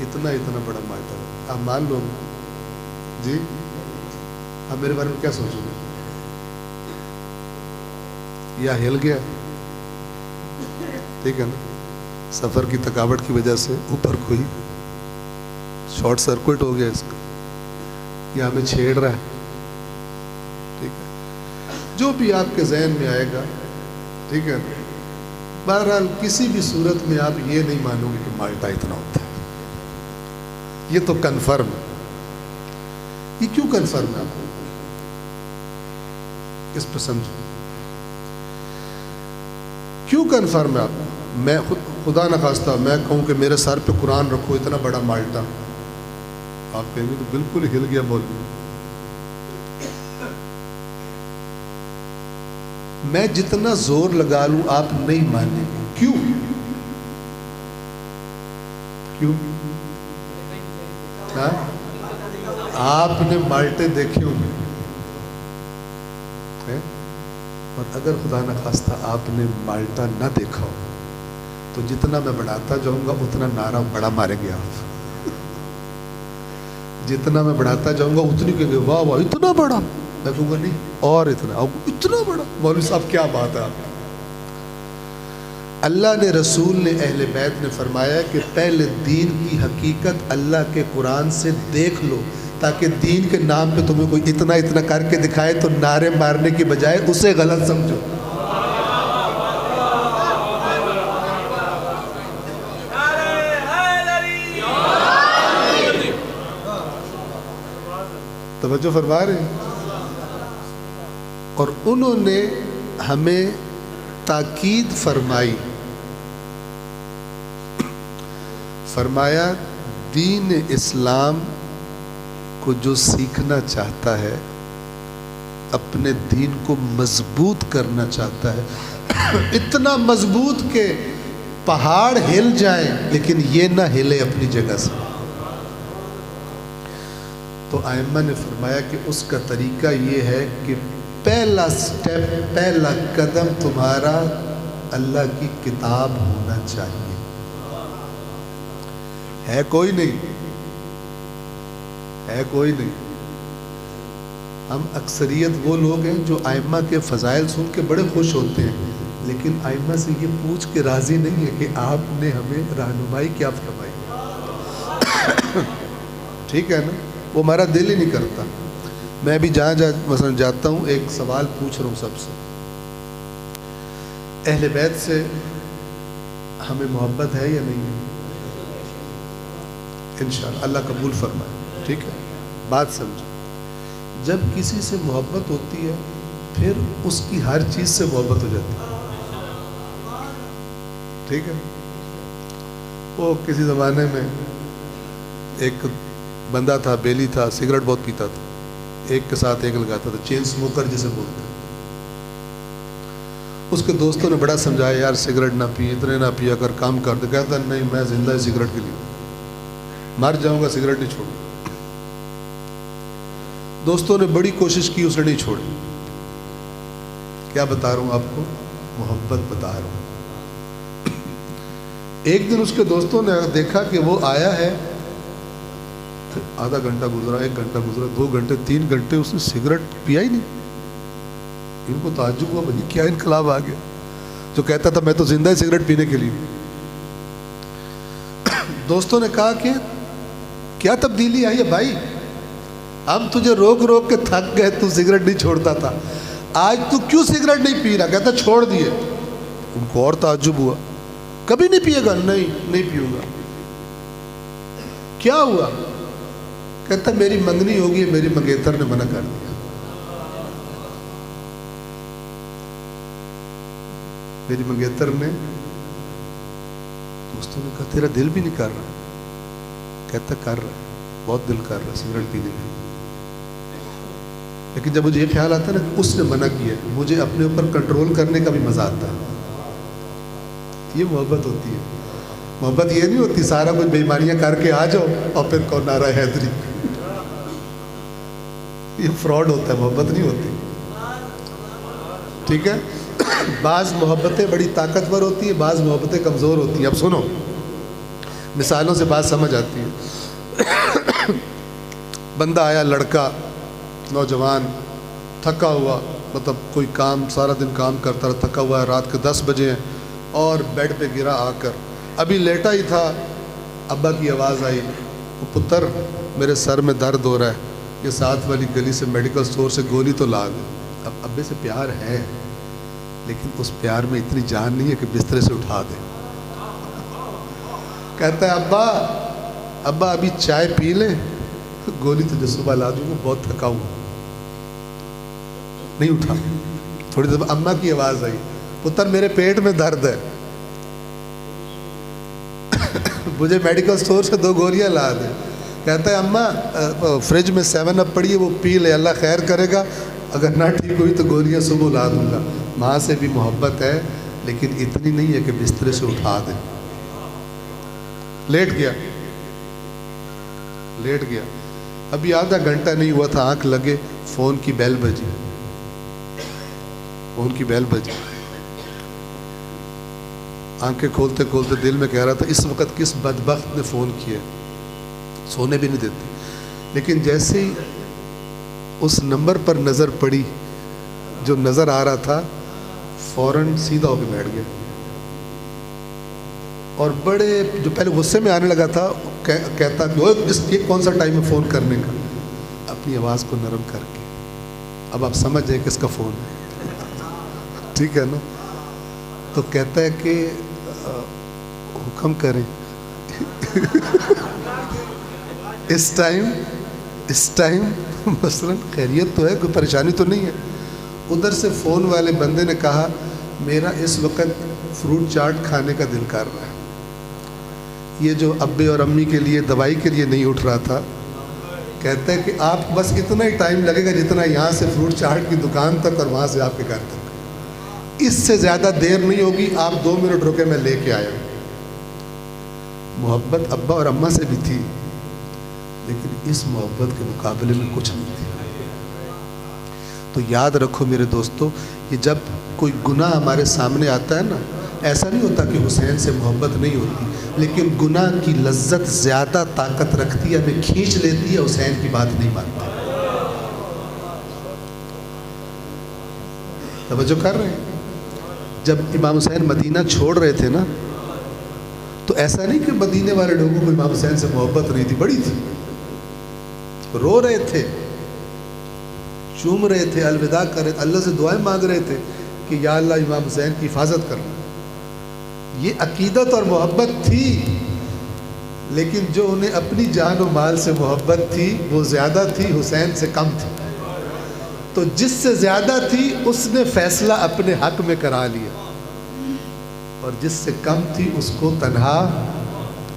اتنا اتنا بڑا مالٹا لگتا ہے، آپ مان لو جی؟ آپ میرے بارے میں کیا سوچو گے؟ یا ہل گیا، ٹھیک ہے نا، سفر کی تھکاوٹ کی وجہ سے اوپر کوئی شارٹ سرکٹ ہو گیا اس کا، یا ہمیں چھیڑ رہا ہے، ٹھیک ہے، جو بھی آپ کے ذہن میں آئے گا، ٹھیک ہے، بہرحال کسی بھی صورت میں آپ یہ نہیں مانو گے کہ مالٹا اتنا ہوتا ہے، یہ تو کنفرم ہے۔ یہ کیوں کنفرم ہے آپ کو؟ اس پہ سمجھو کیوں کنفرم ہے آپ کو؟ میں خدا نخواستہ میں کہوں کہ میرے سر پہ قرآن رکھو اتنا بڑا مالٹا، آپ کہیں گے تو بالکل ہل گیا مولوی۔ میں جتنا زور لگا لوں آپ نہیں مانیں گے، کیوں؟ کیوں؟ ہاں؟ آپ نے مالٹے دیکھے ہوں گے، اور اگر خدا نخواستہ آپ نے مالٹا نہ دیکھا ہو تو جتنا میں بڑھاتا جاؤں گا اتنا نعرہ بڑا ماریں گے آپ، جتنا میں بڑھاتا جاؤں گا اتنی کہیں گے واہ واہ اتنا بڑا، میں کہوں گا نہیں اور اتنا بڑا، مولوی صاحب کیا بات ہے آپ۔ اللہ نے، رسول نے، اہل بیت نے فرمایا کہ پہلے دین کی حقیقت اللہ کے قرآن سے دیکھ لو، تاکہ دین کے نام پہ تمہیں کوئی اتنا اتنا کر کے دکھائے تو نعرے مارنے کی بجائے اسے غلط سمجھو۔ توجہ فرما رہے ہیں؟ اور انہوں نے ہمیں تاکید فرمائی، فرمایا دین اسلام کو جو سیکھنا چاہتا ہے، اپنے دین کو مضبوط کرنا چاہتا ہے، اتنا مضبوط کہ پہاڑ ہل جائیں لیکن یہ نہ ہلے اپنی جگہ سے، تو ائمہ نے فرمایا کہ اس کا طریقہ یہ ہے کہ پہلا سٹیپ، پہلا قدم تمہارا اللہ کی کتاب ہونا چاہیے۔ ہے کوئی نہیں، ہے کوئی نہیں۔ ہم اکثریت وہ لوگ ہیں جو ائمہ کے فضائل سن کے بڑے خوش ہوتے ہیں، لیکن ائمہ سے یہ پوچھ کے راضی نہیں ہے کہ آپ نے ہمیں رہنمائی کیا فرمائی۔ ٹھیک ہے نا, وہ ہمارا دل ہی نہیں کرتا. میں بھی جہاں مثلا جاتا ہوں ایک سوال پوچھ رہا ہوں سب سے, اہل بیت سے ہمیں محبت ہے یا نہیں ہے؟ انشاءاللہ اللہ قبول فرمائے. ٹھیک ہے, بات سمجھو. جب کسی سے محبت ہوتی ہے پھر اس کی ہر چیز سے محبت ہو جاتی ہے. ٹھیک ہے, وہ کسی زمانے میں ایک بندہ تھا, بیلی تھا, سگریٹ بہت پیتا تھا, ایک کے ساتھ ایک لگاتا تھا, چین سموکر جسے بولتے ہیں. اس کے دوستوں نے بڑا سمجھایا, یار سگریٹ نہ پی, اتنے نہ پیا کر, کام کر دے. کہتا نہیں, میں زندہ ہے سگریٹ کے لیے, مر جاؤں گا سگریٹ نہیں چھوڑوں. دوستوں نے بڑی کوشش کی, اسے نہیں چھوڑی. کیا بتا رہا ہوں آپ کو, محبت بتا رہا ہوں. ایک دن اس کے دوستوں نے دیکھا کہ وہ آیا ہے, آدھا گھنٹہ گزرا, 1 گھنٹہ گزرا, 2 گھنٹے, 3 گھنٹے, اس نے سگریٹ پیا ہی نہیں. ان کو تعجب ہوا, بھائی کیا انقلاب آ گیا, جو کہتا تھا میں تو زندہ ہے سگریٹ پینے کے لیے. دوستوں نے کہا کہ کیا تبدیلی آئی ہے بھائی, ہم تجھے روک روک کے تھک گئے, تو سگریٹ نہیں چھوڑتا تھا, آج تو کیوں سگریٹ نہیں پی رہا؟ کہتا چھوڑ دیے. ان کو اور تعجب ہوا, کبھی نہیں پیے گا؟ نہیں پیوں گا. کیا ہوا؟ کہتا میری منگنی ہوگی, میری منگیتر نے منع کر دیا. میری منگیتر نے, دوستوں نے کہا تیرا دل بھی نہیں کر رہا؟ کہتا کر رہا ہے, بہت دل کر رہا ہے سگریٹ پینے کا, لیکن جب مجھے یہ خیال آتا ہے نا کہ اس نے منع کیا, مجھے اپنے اوپر کنٹرول کرنے کا بھی مزہ آتا ہے. یہ محبت ہوتی ہے. محبت یہ نہیں ہوتی سارا کچھ بے ایمانیاں کر کے آ جاؤ اور پھر کون نعرہ حیدری, یہ فراڈ ہوتا ہے, محبت نہیں ہوتی. ٹھیک ہے, بعض محبتیں بڑی طاقتور ہوتی ہیں, بعض محبتیں کمزور ہوتی ہیں. اب سنو, مثالوں سے بات سمجھ آتی ہے. بندہ آیا, لڑکا نوجوان, تھکا ہوا, مطلب کوئی کام, سارا دن کام کرتا رہا, تھکا ہوا ہے, رات کے 10 بجے ہیں, اور بیڈ پہ گرا آ کر, ابھی لیٹا ہی تھا, ابا کی آواز آئی, پتر میرے سر میں درد ہو رہا ہے, یہ ساتھ والی گلی سے میڈیکل سٹور سے گولی تو لا دے. اب ابے سے پیار ہے, لیکن اس پیار میں اتنی جان نہیں ہے کہ بسترے سے اٹھا دے. کہتا ہے ابا ابھی چائے پی لیں, گولی تجھے صبح لا دوں گا, بہت تھکا ہوا. نہیں اٹھا. تھوڑی دیر اماں کی آواز آئی, پتر میرے پیٹ میں درد ہے, مجھے میڈیکل سٹور سے 2 گولیاں لا دے. کہتا ہے اماں فریج میں 7 اپ پڑی ہے, وہ پی لے, اللہ خیر کرے گا, اگر نہ ٹھیک ہوئی تو گولیاں صبح لا دوں گا. ماں سے بھی محبت ہے, لیکن اتنی نہیں ہے کہ بسترے سے اٹھا دے. لیٹ گیا, ابھی آدھا گھنٹہ نہیں ہوا تھا, آنکھ لگے, فون کی بیل بجی. آنکھیں کھولتے کھولتے دل میں کہہ رہا تھا اس وقت کس بدبخت نے فون کیا, سونے بھی نہیں دیتے. لیکن جیسے ہی اس نمبر پر نظر پڑی, جو نظر آ رہا تھا, فوراً سیدھا ہو کے بیٹھ گیا. اور بڑے, جو پہلے غصے میں آنے لگا تھا, کہتا کہ یہ کون سا ٹائم ہے فون کرنے کا, اپنی آواز کو نرم کر کے, اب آپ سمجھ جائیں کس کا فون ہے. ٹھیک ہے نا, تو کہتا ہے کہ حکم کریں. اس ٹائم مثلا خیریت تو ہے, کوئی پریشانی تو نہیں ہے. ادھر سے فون والے بندے نے کہا میرا اس وقت فروٹ چاٹ کھانے کا دل کر رہا ہے. یہ جو ابے اور امی کے لیے دوائی کے لیے نہیں اٹھ رہا تھا, کہتا ہے کہ آپ بس اتنا ہی ٹائم لگے گا جتنا یہاں سے فروٹ چاٹ کی دکان تک اور وہاں سے آپ کے گھر تک, اس سے زیادہ دیر نہیں ہوگی, آپ 2 منٹ رکے, میں لے کے آیا. محبت ابا اور اماں سے بھی تھی, لیکن اس محبت کے مقابلے میں کچھ نہیں تھی. تو یاد رکھو میرے دوستو, کہ جب کوئی گناہ ہمارے سامنے آتا ہے نا, ایسا نہیں ہوتا کہ حسین سے محبت نہیں ہوتی, لیکن گناہ کی لذت زیادہ طاقت رکھتی ہے, ہمیں کھینچ لیتی ہے, حسین کی بات نہیں مانتے. توجہ کر رہے ہیں؟ جب امام حسین مدینہ چھوڑ رہے تھے نا, تو ایسا نہیں کہ مدینے والے لوگوں کو امام حسین سے محبت نہیں تھی, بڑی تھی. رو رہے تھے، چوم رہے تھے، الوداع کر رہے، اللہ سے دعائیں مانگ رہے تھے کہ یا اللہ امام حسین کی حفاظت کرنا. یہ عقیدت اور محبت تھی، لیکن جو انہیں اپنی جان و مال سے محبت تھی وہ زیادہ تھی، حسین سے کم تھی. تو جس سے زیادہ تھی اس نے فیصلہ اپنے حق میں کرا لیا، اور جس سے کم تھی اس کو تنہا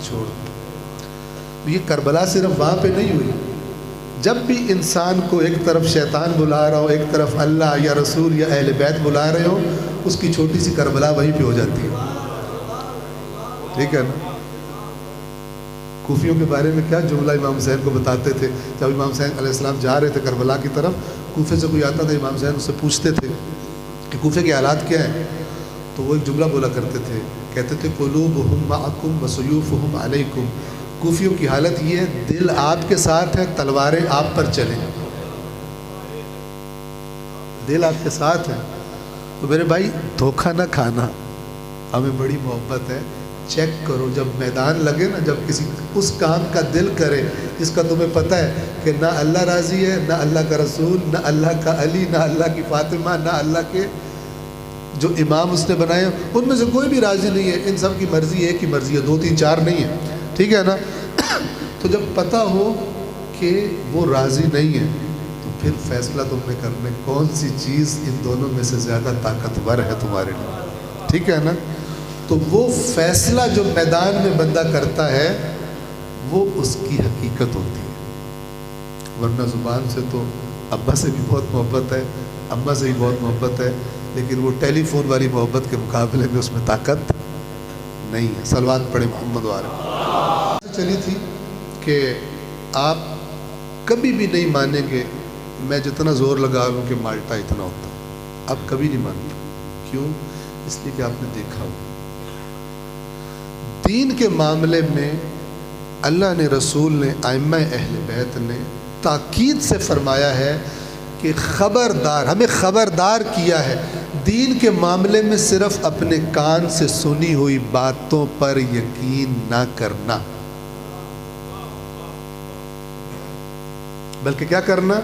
چھوڑ دیا. یہ کربلا صرف وہاں پہ نہیں ہوئی. جب بھی انسان کو ایک طرف شیطان بلا رہا ہو، ایک طرف اللہ یا رسول یا اہل بیت بلا رہے ہو، اس کی چھوٹی سی کربلا وہیں پہ ہو جاتی ہے. ٹھیک ہے نا؟ کوفیوں کے بارے میں کیا جملہ امام حسین کو بتاتے تھے. جب امام حسین علیہ السلام جا رہے تھے کربلا کی طرف، کوفے سے کوئی آتا تھا، امام حسین اس سے پوچھتے تھے کہ کوفے کے حالات کیا ہیں، تو وہ ایک جملہ بولا کرتے تھے، کہتے تھے قلوبہم معکم وسیوفہم علیکم. کوفیوں کی حالت یہ ہے، دل آپ کے ساتھ ہے، تلواریں آپ پر چلیں. دل آپ کے ساتھ ہے. تو میرے بھائی دھوکہ نہ کھانا، ہمیں بڑی محبت ہے. چیک کرو جب میدان لگے نا، جب کسی اس کام کا دل کرے جس کا تمہیں پتہ ہے کہ نہ اللہ راضی ہے، نہ اللہ کا رسول، نہ اللہ کا علی، نہ اللہ کی فاطمہ، نہ اللہ کے جو امام اس نے بنائے ان میں سے کوئی بھی راضی نہیں ہے. ان سب کی مرضی ایک ہی مرضی ہے، 2 3 4 نہیں ہے. ٹھیک ہے نا؟ تو جب پتہ ہو کہ وہ راضی نہیں ہے تو پھر فیصلہ تم نے کرنا کون سی چیز ان دونوں میں سے زیادہ طاقتور ہے تمہارے لیے. ٹھیک ہے نا؟ تو وہ فیصلہ جو میدان میں بندہ کرتا ہے وہ اس کی حقیقت ہوتی ہے. ورنہ زبان سے تو ابا سے بھی بہت محبت ہے، اماں سے بھی بہت محبت ہے، لیکن وہ ٹیلی فون والی محبت کے مقابلے میں اس میں طاقت نہیں ہے. صلوات پڑھے محمد وعلى. چلی تھی کہ آپ کبھی بھی نہیں مانیں گے میں جتنا زور لگا لوں کہ مالٹا اتنا ہوتا، آپ کبھی نہیں مانیں گے. کیوں؟ اس لیے کہ آپ نے دیکھا ہو دین کے معاملے میں اللہ نے، رسول نے، ائمہ اہل بیت نے تاکید سے فرمایا ہے کہ خبردار، ہمیں خبردار کیا ہے دین کے معاملے میں صرف اپنے کان سے سنی ہوئی باتوں پر یقین نہ کرنا، بلکہ کیا کرنا؟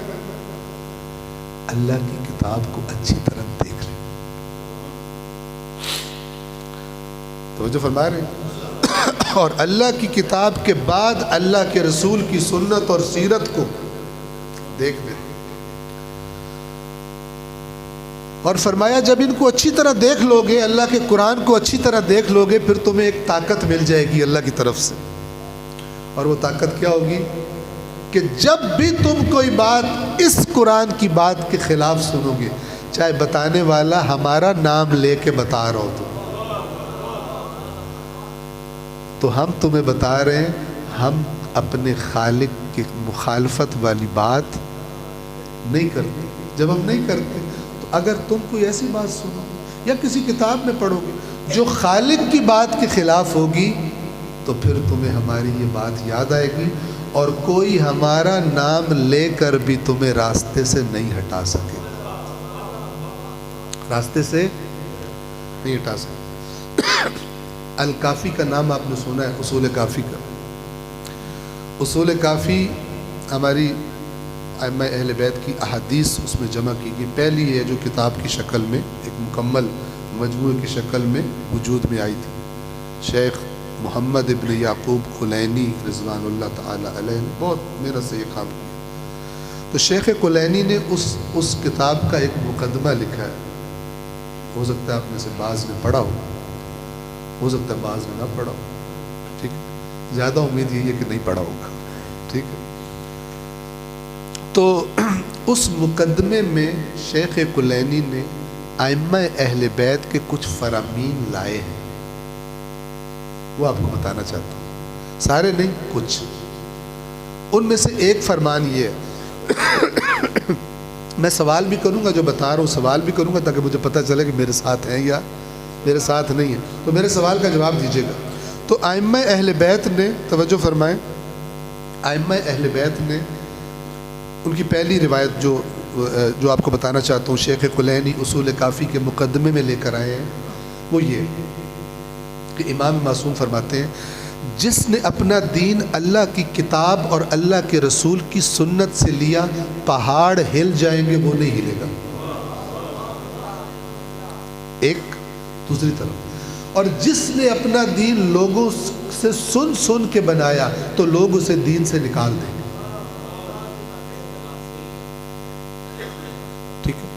اللہ کی کتاب کو اچھی طرح دیکھ لیں. توجہ فرما رہے ہیں؟ اور اللہ کی کتاب کے بعد اللہ کے رسول کی سنت اور سیرت کو دیکھ لیں. اور فرمایا جب ان کو اچھی طرح دیکھ لو گے، اللہ کے قرآن کو اچھی طرح دیکھ لو گے، پھر تمہیں ایک طاقت مل جائے گی اللہ کی طرف سے. اور وہ طاقت کیا ہوگی؟ کہ جب بھی تم کوئی بات اس قرآن کی بات کے خلاف سنو گے، چاہے بتانے والا ہمارا نام لے کے بتا رہا ہو تو ہم تمہیں بتا رہے ہیں ہم اپنے خالق کی مخالفت والی بات نہیں کرتے. جب ہم نہیں کرتے تو اگر تم کوئی ایسی بات سنو یا کسی کتاب میں پڑھو گے جو خالق کی بات کے خلاف ہوگی تو پھر تمہیں ہماری یہ بات یاد آئے گی، اور کوئی ہمارا نام لے کر بھی تمہیں راستے سے نہیں ہٹا سکے، راستے سے نہیں ہٹا سکے. الکافی کا نام آپ نے سنا ہے، اصول کافی کا. اصول کافی ہماری ائمہ اہل بیت کی احادیث اس میں جمع کی گئی. پہلی ہے جو کتاب کی شکل میں، ایک مکمل مجموعے کی شکل میں وجود میں آئی تھی. شیخ محمد ابن یعقوب کلینی رضوان اللہ تعالی علیہ نے بہت محنت سے یہ کام کیا. تو شیخ کلینی نے اس کتاب کا ایک مقدمہ لکھا ہے. ہو سکتا ہے آپ میں سے بعض نے پڑھا ہو سکتا ہے بعض نے نہ پڑھا ہو. ٹھیک ہے، زیادہ امید یہ ہے کہ نہیں پڑھا ہوگا. ٹھیک ہے. تو اس مقدمے میں شیخ کلینی نے ائمہ اہل بیت کے کچھ فرامین لائے ہیں، وہ آپ کو بتانا چاہتا ہوں. سارے نہیں، کچھ. ان میں سے ایک فرمان یہ ہے میں سوال بھی کروں گا، جو بتا رہا ہوں سوال بھی کروں گا تاکہ مجھے پتہ چلے کہ میرے ساتھ ہیں یا میرے ساتھ نہیں ہیں. تو میرے سوال کا جواب دیجیے گا. تو ائمہ اہل بیت نے، توجہ فرمائیں، ائمہ اہل بیت نے ان کی پہلی روایت جو آپ کو بتانا چاہتا ہوں شیخ کلینی اصول کافی کے مقدمے میں لے کر آئے ہیں، وہ یہ کہ امام معصوم فرماتے ہیں جس نے اپنا دین اللہ کی کتاب اور اللہ کے رسول کی سنت سے لیا، پہاڑ ہل جائیں گے وہ نہیں ہلے گا. ایک دوسری طرف، اور جس نے اپنا دین لوگوں سے سن کے بنایا تو لوگ اسے دین سے نکال دیں گے. ٹھیک ہے.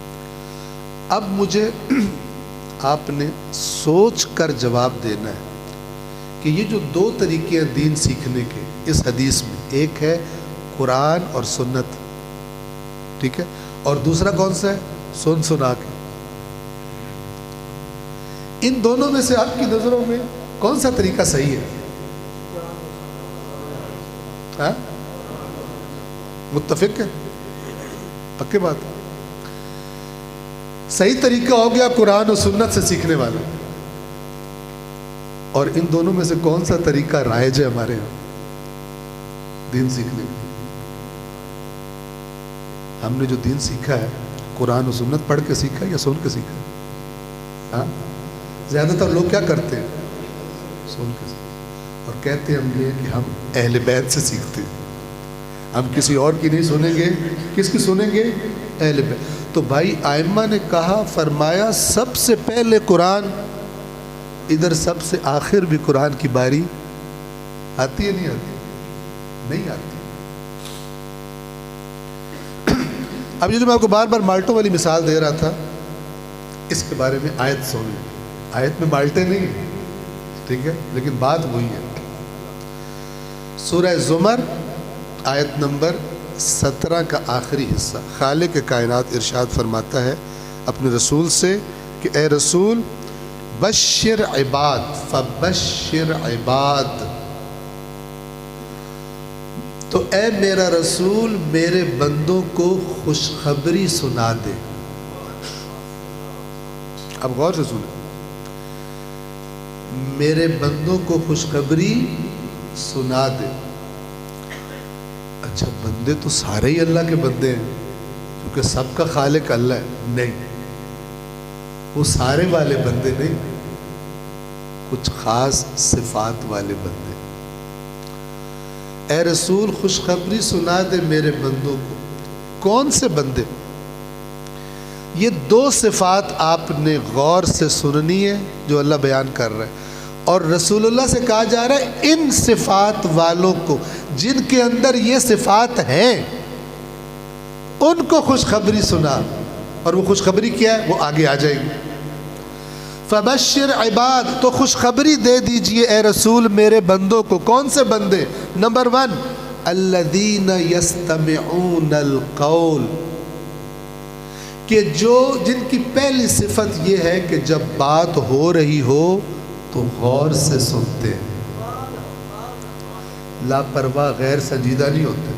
اب مجھے آپ نے سوچ کر جواب دینا ہے کہ یہ جو دو طریقے ہیں دین سیکھنے کے اس حدیث میں، ایک ہے قرآن اور سنت، ٹھیک ہے، اور دوسرا کون سا ہے؟ سنا کے. ان دونوں میں سے آپ کی نظروں میں کون سا طریقہ صحیح ہے؟ ہاں؟ متفق ہے؟ پکے بات ہے. صحیح طریقہ ہو گیا قرآن و سنت سے سیکھنے والا. اور ان دونوں میں سے کون سا طریقہ رائج ہے ہمارے یہاں دین سیکھنے میں؟ ہم نے جو دین سیکھا ہے قرآن و سنت پڑھ کے سیکھا ہے یا سن کے سیکھا ہے؟ ہاں؟ زیادہ تر لوگ کیا کرتے ہیں؟ سن کے سیکھتے، اور کہتے ہیں ہم یہ کہ ہم اہل بیت سے سیکھتے ہیں، ہم کسی اور کی نہیں سنیں گے. کس کی سنیں گے؟ اہل بیت. تو بھائی ائمہ نے کہا، فرمایا سب سے پہلے قرآن، ادھر سب سے آخر بھی قرآن کی باری آتی ہے نہیں آتی؟ نہیں آتی. اب یہ جو میں آپ کو بار بار مالٹوں والی مثال دے رہا تھا، اس کے بارے میں آیت سن لیں. آیت میں مالٹے نہیں ہیں، ٹھیک ہے، لیکن بات وہی ہے. سورہ زمر آیت نمبر 17 کا آخری حصہ. خالق کائنات ارشاد فرماتا ہے اپنے رسول سے کہ اے رسول بشر عباد، فبشر عباد، تو اے میرا رسول میرے بندوں کو خوشخبری سنا دے. اب غور سے سنیں، میرے بندوں کو خوشخبری سنا دے. اچھا، بندے تو سارے ہی اللہ کے بندے ہیں کیونکہ سب کا خالق اللہ ہے؟ نہیں، وہ سارے والے بندے نہیں، کچھ خاص صفات والے بندے. اے رسول خوشخبری سنا دے میرے بندوں کو. کون سے بندے؟ یہ دو صفات آپ نے غور سے سننی ہے جو اللہ بیان کر رہا ہے، اور رسول اللہ سے کہا جا رہا ہے ان صفات والوں کو جن کے اندر یہ صفات ہیں ان کو خوشخبری سنا. اور وہ خوشخبری کیا ہے؟ وہ آگے آ جائے گی. فبشر عباد، تو خوشخبری دے دیجئے اے رسول میرے بندوں کو. کون سے بندے؟ نمبر 1 الذین یستمعون القول، کہ جن کی پہلی صفت یہ ہے کہ جب بات ہو رہی ہو تو غور سے سنتے ہیں، لاپرواہ غیر سنجیدہ نہیں ہوتے.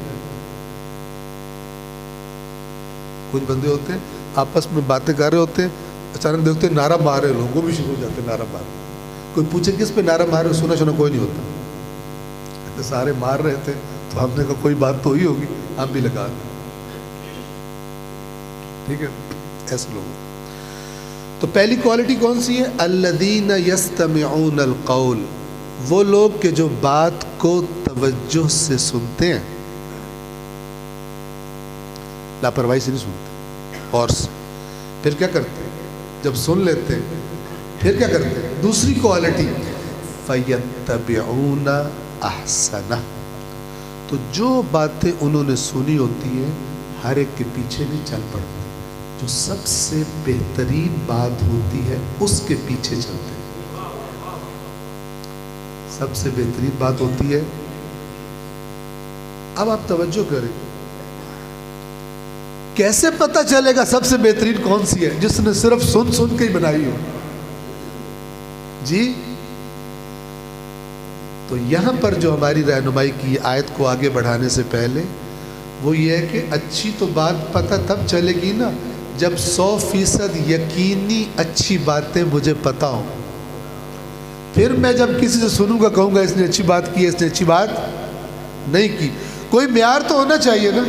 کچھ بندے ہوتے ہیں آپس میں باتیں کر رہے ہوتے ہیں، اچانک دیکھتے ہیں نعرہ مار رہے، لوگوں بھی شروع ہو جاتے ہیں نعرہ مار. کوئی پوچھے کس پہ نعرہ مار رہے، سنا کوئی نہیں ہوتا. سارے مار رہے تھے تو ہم نے کہا کوئی بات تو ہی ہوگی، ہم بھی لگا دیں. ٹھیک ہے، ایسے لوگ. تو پہلی کوالٹی کون سی ہے؟ الذین یستمعون القول، وہ لوگ کہ جو بات کو توجہ سے سنتے ہیں، لاپرواہی سے نہیں سنتے، اور پھر کیا کرتے ہیں؟ جب سن لیتے ہیں پھر کیا کرتے ہیں؟ دوسری کوالٹی فیتبعون احسنہ، تو جو باتیں انہوں نے سنی ہوتی ہیں ہر ایک کے پیچھے نہیں چل پڑتے، جو سب سے بہترین بات ہوتی ہے اس کے پیچھے چلتے ہیں. سب سے بہترین بات ہوتی ہے. اب آپ توجہ کریں، کیسے پتہ چلے گا سب سے بہترین کون سی ہے؟ جس نے صرف سن کے ہی بنائی ہو. جی، تو یہاں پر جو ہماری رہنمائی کی آیت کو آگے بڑھانے سے پہلے وہ یہ ہے کہ اچھی تو بات پتہ تب چلے گی نا جب 100% یقینی اچھی باتیں مجھے پتہ ہوں. پھر میں جب کسی سے سنوں گا کہوں گا اس نے اچھی بات کی ہے، اس نے اچھی بات نہیں کی. کوئی معیار تو ہونا چاہیے نا.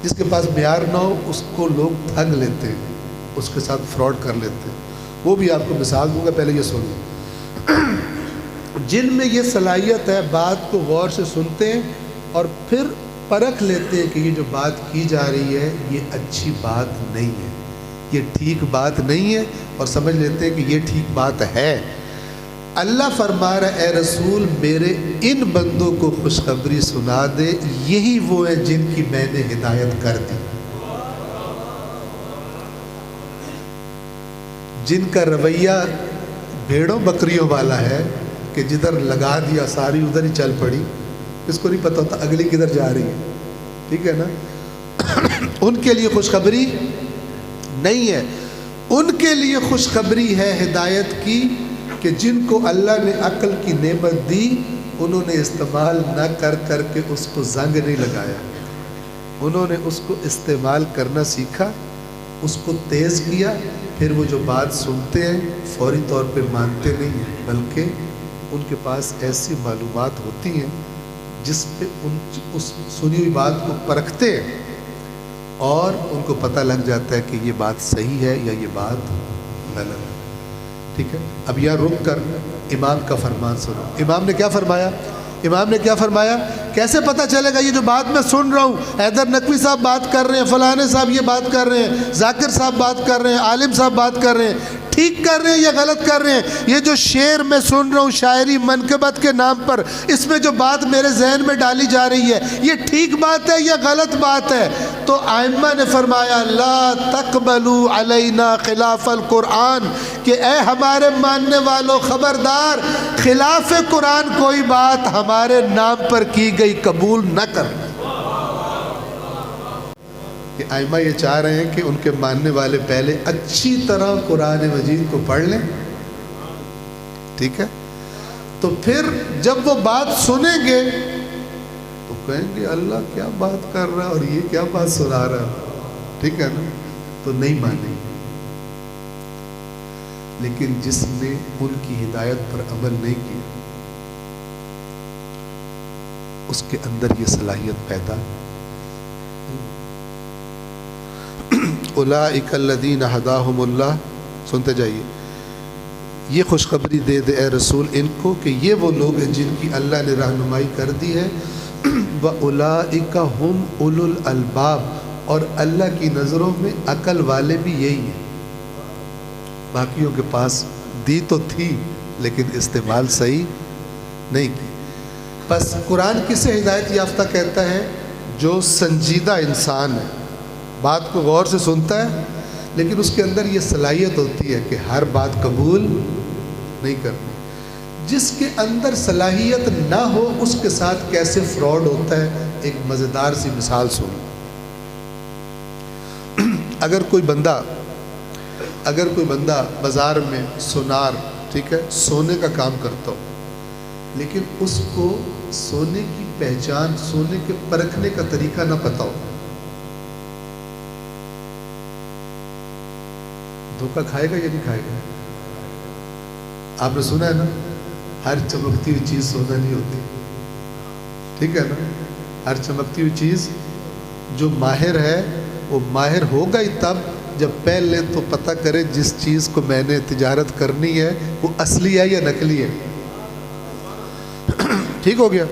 جس کے پاس معیار نہ ہو اس کو لوگ ٹھگ لیتے ہیں، اس کے ساتھ فراڈ کر لیتے ہیں. وہ بھی آپ کو مثال دوں گا، پہلے یہ سنیں. جن میں یہ صلاحیت ہے بات کو غور سے سنتے ہیں اور پھر پرکھ لیتے ہیں کہ یہ جو بات کی جا رہی ہے یہ اچھی بات نہیں ہے، یہ ٹھیک بات نہیں ہے، اور سمجھ لیتے ہیں کہ یہ ٹھیک بات ہے۔ اللہ فرما رہا ہے اے رسول میرے ان بندوں کو خوشخبری سنا دے، یہی وہ ہیں جن کی میں نے ہدایت کر دی، جن کا رویہ بھیڑوں بکریوں والا ہے کہ جدھر لگا دیا ساری ادھر ہی چل پڑی، اس کو نہیں پتہ ہوتا اگلی کدھر جا رہی ہے، ٹھیک ہے نا۔ ان کے لیے خوشخبری نہیں ہے، ان کے لیے خوشخبری ہے ہدایت کی کہ جن کو اللہ نے عقل کی نعمت دی انہوں نے استعمال نہ کر کر کے اس کو زنگ نہیں لگایا، انہوں نے اس کو استعمال کرنا سیکھا، اس کو تیز کیا، پھر وہ جو بات سنتے ہیں فوری طور پہ مانتے نہیں ہیں، بلکہ ان کے پاس ایسی معلومات ہوتی ہیں جس پہ اس سنی ہوئی بات کو پرکھتے ہیں اور ان کو پتہ لگ جاتا ہے کہ یہ بات صحیح ہے یا یہ بات غلط ہے، ٹھیک ہے۔ اب یہاں رک کر امام کا فرمان سنو، امام نے کیا فرمایا؟ امام نے کیا فرمایا؟ کیسے پتہ چلے گا یہ جو بات میں سن رہا ہوں، حیدر نقوی صاحب بات کر رہے ہیں، فلانے صاحب یہ بات کر رہے ہیں، ذاکر صاحب بات کر رہے ہیں، عالم صاحب بات کر رہے ہیں، ٹھیک کر رہے ہیں یا غلط کر رہے ہیں؟ یہ جو شعر میں سن رہا ہوں شاعری منقبت کے نام پر، اس میں جو بات میرے ذہن میں ڈالی جا رہی ہے یہ ٹھیک بات ہے یا غلط بات ہے؟ تو ائمہ نے فرمایا لا تقبلوا علینا خلاف القرآن، کہ اے ہمارے ماننے والوں خبردار، خلاف قرآن کوئی بات ہمارے نام پر کی گئی قبول نہ کرنا۔ کہ ائمہ یہ چاہ رہے ہیں کہ ان کے ماننے والے پہلے اچھی طرح قرآن مجید کو پڑھ لیں، ٹھیک ہے، تو پھر جب وہ بات سنیں گے تو کہیں گے اللہ کیا بات کر رہا ہے اور یہ کیا بات سنا رہا ہے، ٹھیک ہے نا، تو نہیں مانیں گے۔ لیکن جس نے ان کی ہدایت پر عمل نہیں کیا اس کے اندر یہ صلاحیت پیدا۔ اولئک الذین ہداہم اللہ، سنتے جائیے، یہ خوشخبری دے دے اے رسول ان کو کہ یہ وہ لوگ ہیں جن کی اللہ نے رہنمائی کر دی ہے، وَأُولَئِكَ هُمْ أُولُو الْأَلْبَابِ، اور اللہ کی نظروں میں عقل والے بھی یہی ہیں۔ باقیوں کے پاس دی تو تھی لیکن استعمال صحیح نہیں کی۔ بس قرآن کسے ہدایت یافتہ کہتا ہے؟ جو سنجیدہ انسان ہے، بات کو غور سے سنتا ہے لیکن اس کے اندر یہ صلاحیت ہوتی ہے کہ ہر بات قبول نہیں کرنی۔ جس کے اندر صلاحیت نہ ہو اس کے ساتھ کیسے فراڈ ہوتا ہے، ایک مزیدار سی مثال سنو۔ اگر کوئی بندہ بازار میں سونار، ٹھیک ہے، سونے کا کام کرتا ہو لیکن اس کو سونے کی پہچان، سونے کے پرکھنے کا طریقہ نہ پتا ہو، دھوکہ کھائے گا یا نہیں کھائے گا؟ آپ نے سنا ہے نا، ہر چمکتی ہوئی چیز سونا نہیں ہوتی، ٹھیک ہے نا، ہر چمکتی ہوئی چیز جو ماہر ہے وہ ماہر ہوگا ہی تب جب پہن لے تو پتہ کرے جس چیز کو میں نے تجارت کرنی ہے وہ اصلی ہے یا نقلی ہے، ٹھیک ہو گیا۔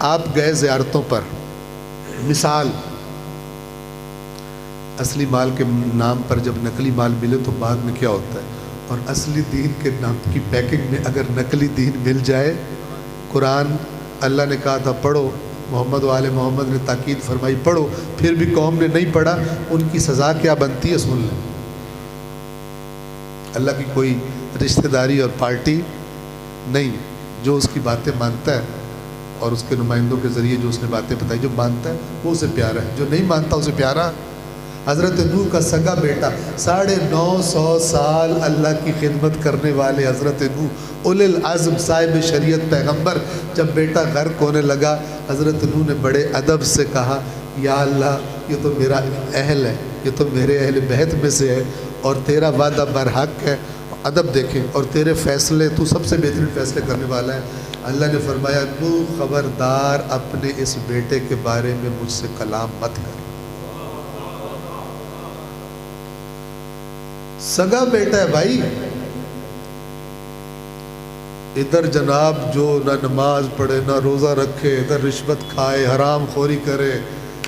آپ گئے زیارتوں پر، مثال اصلی مال کے نام پر جب نقلی مال ملے تو بعد میں کیا ہوتا ہے، اور اصلی دین کے نام کی پیکنگ میں اگر نقلی دین مل جائے، قرآن اللہ نے کہا تھا پڑھو، محمد و آل محمد نے تاکید فرمائی پڑھو، پھر بھی قوم نے نہیں پڑھا، ان کی سزا کیا بنتی ہے سن لیں۔ اللہ کی کوئی رشتہ داری اور پارٹی نہیں، جو اس کی باتیں مانتا ہے اور اس کے نمائندوں کے ذریعے جو اس نے باتیں بتائی، جو مانتا ہے وہ اسے پیارا ہے، جو نہیں مانتا اسے پیارا۔ حضرت نوح کا سگا بیٹا 950 سال اللہ کی خدمت کرنے والے حضرت نوح اولِ العزم صاحب شریعت پیغمبر، جب بیٹا غرق ہونے لگا حضرت نوح نے بڑے ادب سے کہا یا اللہ یہ تو میرا اہل ہے، یہ تو میرے اہل بیت میں سے ہے اور تیرا وعدہ برحق ہے، ادب دیکھیں، اور تیرے فیصلے تو سب سے بہترین فیصلے کرنے والا ہے۔ اللہ نے فرمایا نوح خبردار اپنے اس بیٹے کے بارے میں مجھ سے کلام مت کر۔ سگا بیٹا ہے بھائی، ادھر جناب جو نہ نماز پڑھے نہ روزہ رکھے، ادھر رشوت کھائے، حرام خوری کرے،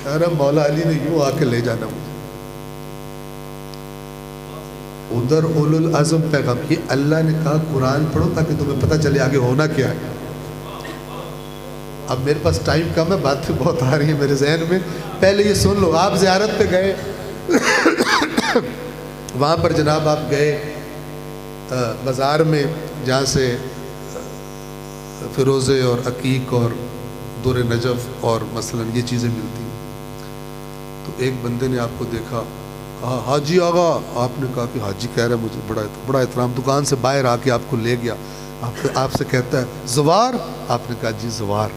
ارے مولا علی نے یوں آ کے لے جانا مجھے۔ ادھر اولو العزم پیغام، یہ اللہ نے کہا قرآن پڑھو تاکہ تمہیں پتہ چلے آگے ہونا کیا ہے۔ اب میرے پاس ٹائم کم ہے، باتیں بہت آ رہی ہیں میرے ذہن میں، پہلے یہ سن لو۔ آپ زیارت پہ گئے، وہاں پر جناب آپ گئے بازار میں جہاں سے فیروزے اور عقیق اور در نجف اور مثلا یہ چیزیں ملتی ہیں، تو ایک بندے نے آپ کو دیکھا، کہا حاجی آغا۔ آپ نے کہا کہ حاجی کہہ رہا ہے مجھے، بڑا احترام، دکان سے باہر آ کے آپ کو لے گیا، آپ سے کہتا ہے زوار؟ آپ نے کہا جی زوار۔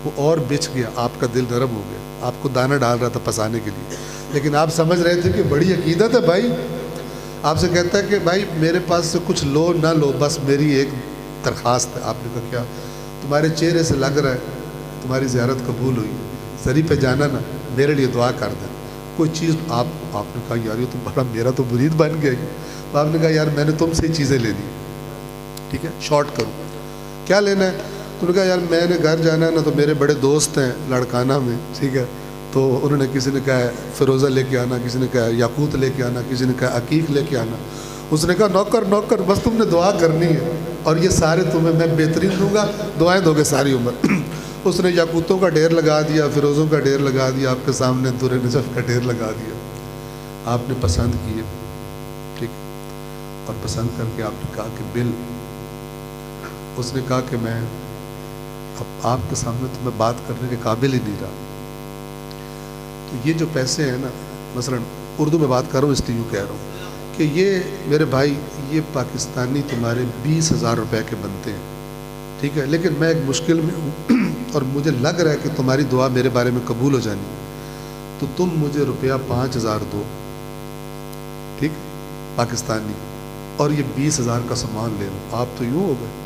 وہ اور بچ گیا، آپ کا دل نرم ہو گیا، آپ کو دانہ ڈال رہا تھا پسانے کے لیے، لیکن آپ سمجھ رہے تھے کہ بڑی عقیدت ہے بھائی۔ آپ سے کہتا ہے کہ بھائی میرے پاس سے کچھ لو نہ لو، بس میری ایک درخواست ہے۔ آپ نے کہا کیا؟ تمہارے چہرے سے لگ رہا ہے تمہاری زیارت قبول ہوئی، زری پہ جانا نا، میرے لیے دعا کر دیں کوئی چیز۔ آپ نے کہا یار یہ تو بڑا، میرا تو مرید بن گیا۔ تو آپ نے کہا یار میں نے تم سے ہی چیزیں لینی، ٹھیک ہے شارٹ کروں، کیا لینا ہے؟ تو نے کہا یار میں نے گھر جانا ہے نا، تو میرے بڑے دوست ہیں لڑکانہ میں، ٹھیک ہے، تو انہوں نے کسی نے کہا ہے فیروزہ لے کے آنا، کسی نے کہا ہے یاقوت لے کے آنا، کسی نے کہا عقیق لے کے آنا۔ اس نے کہا نوکر بس تم نے دعا کرنی ہے اور یہ سارے تمہیں میں بہترین دوں گا، دعائیں دو گے ساری عمر۔ اس نے یاقوتوں کا ڈھیر لگا دیا، فیروزوں کا ڈھیر لگا دیا، آپ کے سامنے در نجف کا ڈھیر لگا دیا۔ آپ نے پسند کیے، ٹھیک، اور پسند کر کے آپ نے کہا کہ بل۔ اس نے کہا کہ میں اب آپ کے سامنے تو میں بات کرنے کے قابل ہی نہیں رہا، تو یہ جو پیسے ہیں نا، مثلا اردو میں بات کر رہا ہوں اس لیے یوں کہہ رہا ہوں کہ یہ میرے بھائی یہ پاکستانی تمہارے 20,000 روپے کے بنتے ہیں، ٹھیک ہے، لیکن میں ایک مشکل میں ہوں اور مجھے لگ رہا ہے کہ تمہاری دعا میرے بارے میں قبول ہو جانی ہے، تو تم مجھے روپیہ 5,000 دو، ٹھیک پاکستانی، اور یہ 20,000 کا سامان لے لو۔ آپ تو یوں ہو گئے،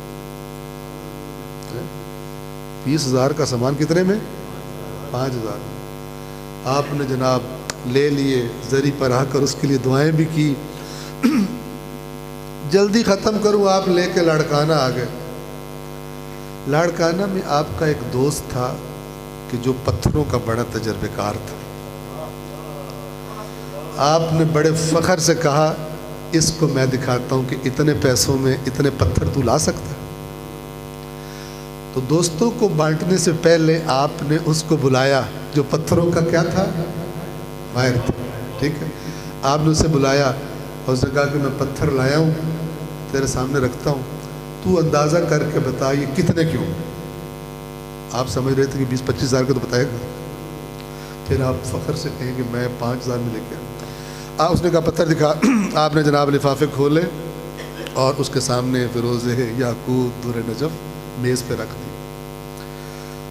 20,000 کا سامان کتنے میں؟ 5,000۔ آپ نے جناب لے لیے، زری پر آ کر اس کے لیے دعائیں بھی کی۔ جلدی ختم کروں، آپ لے کے لاڑکانہ آ گئے۔ لاڑکانہ میں آپ کا ایک دوست تھا کہ جو پتھروں کا بڑا تجربہ کار تھا۔ آپ نے بڑے فخر سے کہا اس کو میں دکھاتا ہوں کہ اتنے پیسوں میں اتنے پتھر تو لا سکتا ہے۔ تو دوستوں کو بانٹنے سے پہلے آپ نے اس کو بلایا جو پتھروں کا کیا تھا، ماہر تھا، ٹھیک ہے، آپ نے اسے بلایا اور اس نے کہا کہ میں پتھر لایا ہوں تیرے سامنے رکھتا ہوں، تو اندازہ کر کے بتا یہ کتنے کیوں۔ آپ سمجھ رہے تھے کہ 20-25,000 کا تو بتائے گا، پھر آپ فخر سے کہیں کہ میں 5,000 میں لے کے آیا۔ اس نے کہا پتھر دکھا۔ آپ نے جناب لفافے کھولے اور اس کے سامنے فیروزے، یاقوت، در نجف میز پہ رکھ دی۔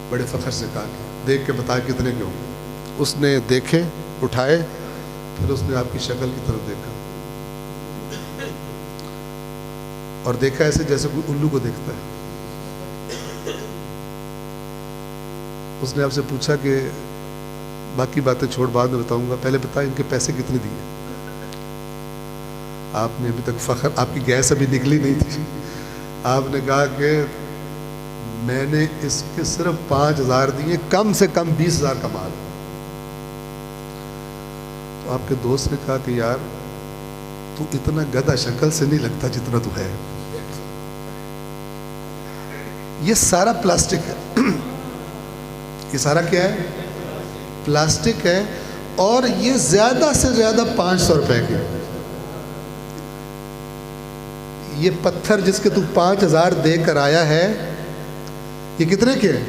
بڑے فخر سے کہا کہ دیکھ کے بتا کتنے کے ہوں۔ اس نے دیکھے، اٹھائے، پھر اس نے آپ کی شکل کی طرف دیکھا اور دیکھا ایسے جیسے کوئی الو کو دیکھتا ہے۔ اس نے آپ سے پوچھا کہ باقی باتیں چھوڑ بعد میں بتاؤں گا، پہلے بتا ان کے پیسے کتنے دیے۔ آپ نے ابھی تک فخر، آپ کی گیس ابھی نکلی نہیں تھی، آپ نے کہا کہ میں نے اس کے صرف 5,000 دیے، کم سے کم 20,000 کا مال۔ تو آپ کے دوست نے کہا کہ یار تو اتنا گدھا شکل سے نہیں لگتا جتنا تو ہے، یہ سارا پلاسٹک ہے، یہ سارا کیا ہے، پلاسٹک ہے، اور یہ زیادہ سے زیادہ 500 روپے کے۔ یہ پتھر جس کے تو 5,000 دے کر آیا ہے، یہ کتنے کے ہیں؟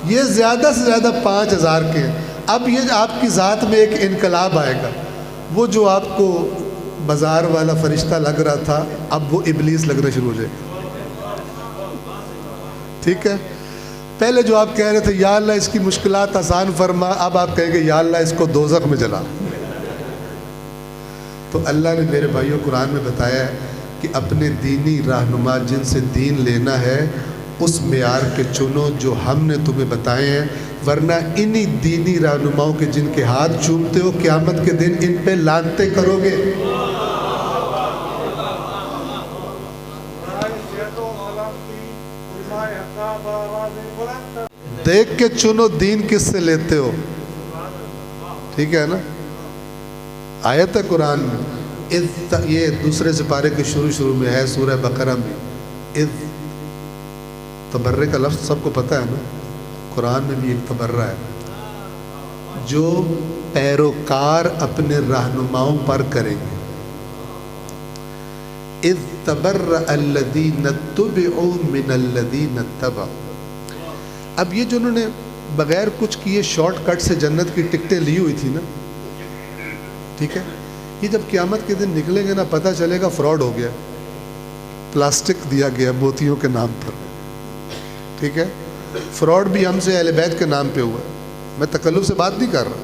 یہ زیادہ سے زیادہ 5,000 کے ہیں۔ اب یہ آپ کی ذات میں ایک انقلاب آئے گا، وہ جو آپ کو بازار والا فرشتہ لگ رہا تھا اب وہ ابلیس لگنا شروع ہو جائے گا، ٹھیک ہے۔ پہلے جو آپ کہہ رہے تھے یا اللہ اس کی مشکلات آسان فرما، اب آپ کہیں گے یا اللہ اس کو دوزخ میں جلا۔ تو اللہ نے میرے بھائیوں قرآن میں بتایا ہے کہ اپنے دینی رہنما جن سے دین لینا ہے اس معیار کے چنو جو ہم نے تمہیں بتائے ہیں، ورنہ انہی دینی رہنماؤں کے جن کے ہاتھ چومتے ہو قیامت کے دن ان پہ لعنتیں کرو گے۔ دیکھ کے چنو دین کس سے لیتے ہو. ٹھیک ہے نا. آیت ہے قرآن میں, یہ دوسرے سپارے کے شروع میں ہے سورہ بقرہ میں. اذ تبرے کا لفظ سب کو پتہ ہے نا, قرآن میں بھی ایک تبرہ ہے جو پیروکار اپنے رہنماؤں پر کریں گے. اذ تبرأ الذین اتبعوا من الذین اتبعوا. اب یہ جو انہوں نے بغیر کچھ کیے شارٹ کٹ سے جنت کی ٹکٹیں لی ہوئی تھی نا, ٹھیک ہے, یہ جب قیامت کے دن نکلیں گے نا پتہ چلے گا فراڈ ہو گیا, پلاسٹک دیا گیا موتیوں کے نام پر. ٹھیک ہے, فراڈ بھی ہم سے اہل بیت کے نام پہ ہوا. میں تکلف سے بات نہیں کر رہا,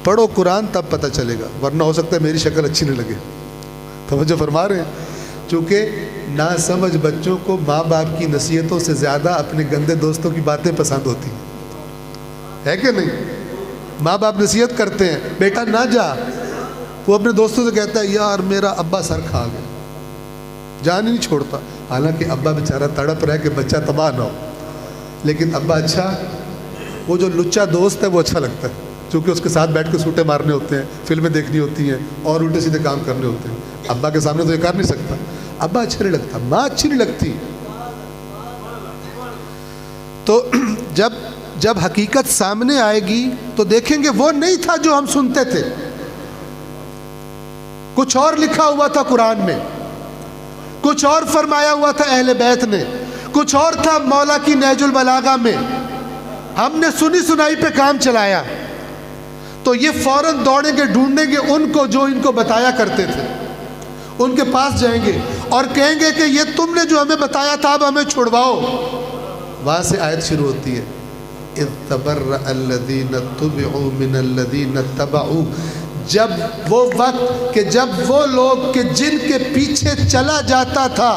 پڑھو قرآن تب پتہ چلے گا, ورنہ ہو سکتا ہے میری شکل اچھی نہ لگے. توجہ فرما رہے ہیں, چونکہ ناسمجھ بچوں کو ماں باپ کی نصیحتوں سے زیادہ اپنے گندے دوستوں کی باتیں پسند ہوتی ہیں, ہے کہ نہیں؟ ماں باپ نصیحت کرتے ہیں بیٹا نہ جا, وہ اپنے دوستوں سے کہتا ہے یار میرا ابا سر کھا گیا, جان ہی نہیں چھوڑتا. حالانکہ ابا بیچارہ تڑپ رہا ہے کہ بچہ تباہ نہ ہو, لیکن ابا اچھا, وہ جو لچا دوست ہے وہ اچھا لگتا ہے, چونکہ اس کے ساتھ بیٹھ کے سوٹے مارنے ہوتے ہیں, فلمیں دیکھنی ہوتی ہیں اور الٹے سیدھے کام کرنے ہوتے ہیں. ابا کے سامنے تو یہ کر نہیں سکتا, ابا اچھا نہیں لگتا, ماں اچھی نہیں لگتی. تو جب حقیقت سامنے آئے گی تو دیکھیں گے وہ نہیں تھا جو ہم سنتے تھے, کچھ اور لکھا ہوا تھا قرآن میں, کچھ اور فرمایا ہوا تھا اہل بیت نے, کچھ اور تھا مولا کی نہج البلاغہ میں. ہم نے سنی سنائی پہ کام چلایا تو یہ فوراً دوڑیں گے, ڈھونڈیں گے ان کو جو ان کو بتایا کرتے تھے, ان کے پاس جائیں گے اور کہیں گے کہ یہ تم نے جو ہمیں بتایا تھا اب ہمیں چھڑواؤ. وہاں سے آیت شروع ہوتی ہے اذ تبرأ الذین اتبعوا من الذین اتبعوا. جب وہ وقت کہ جب وہ لوگ کہ جن کے پیچھے چلا جاتا تھا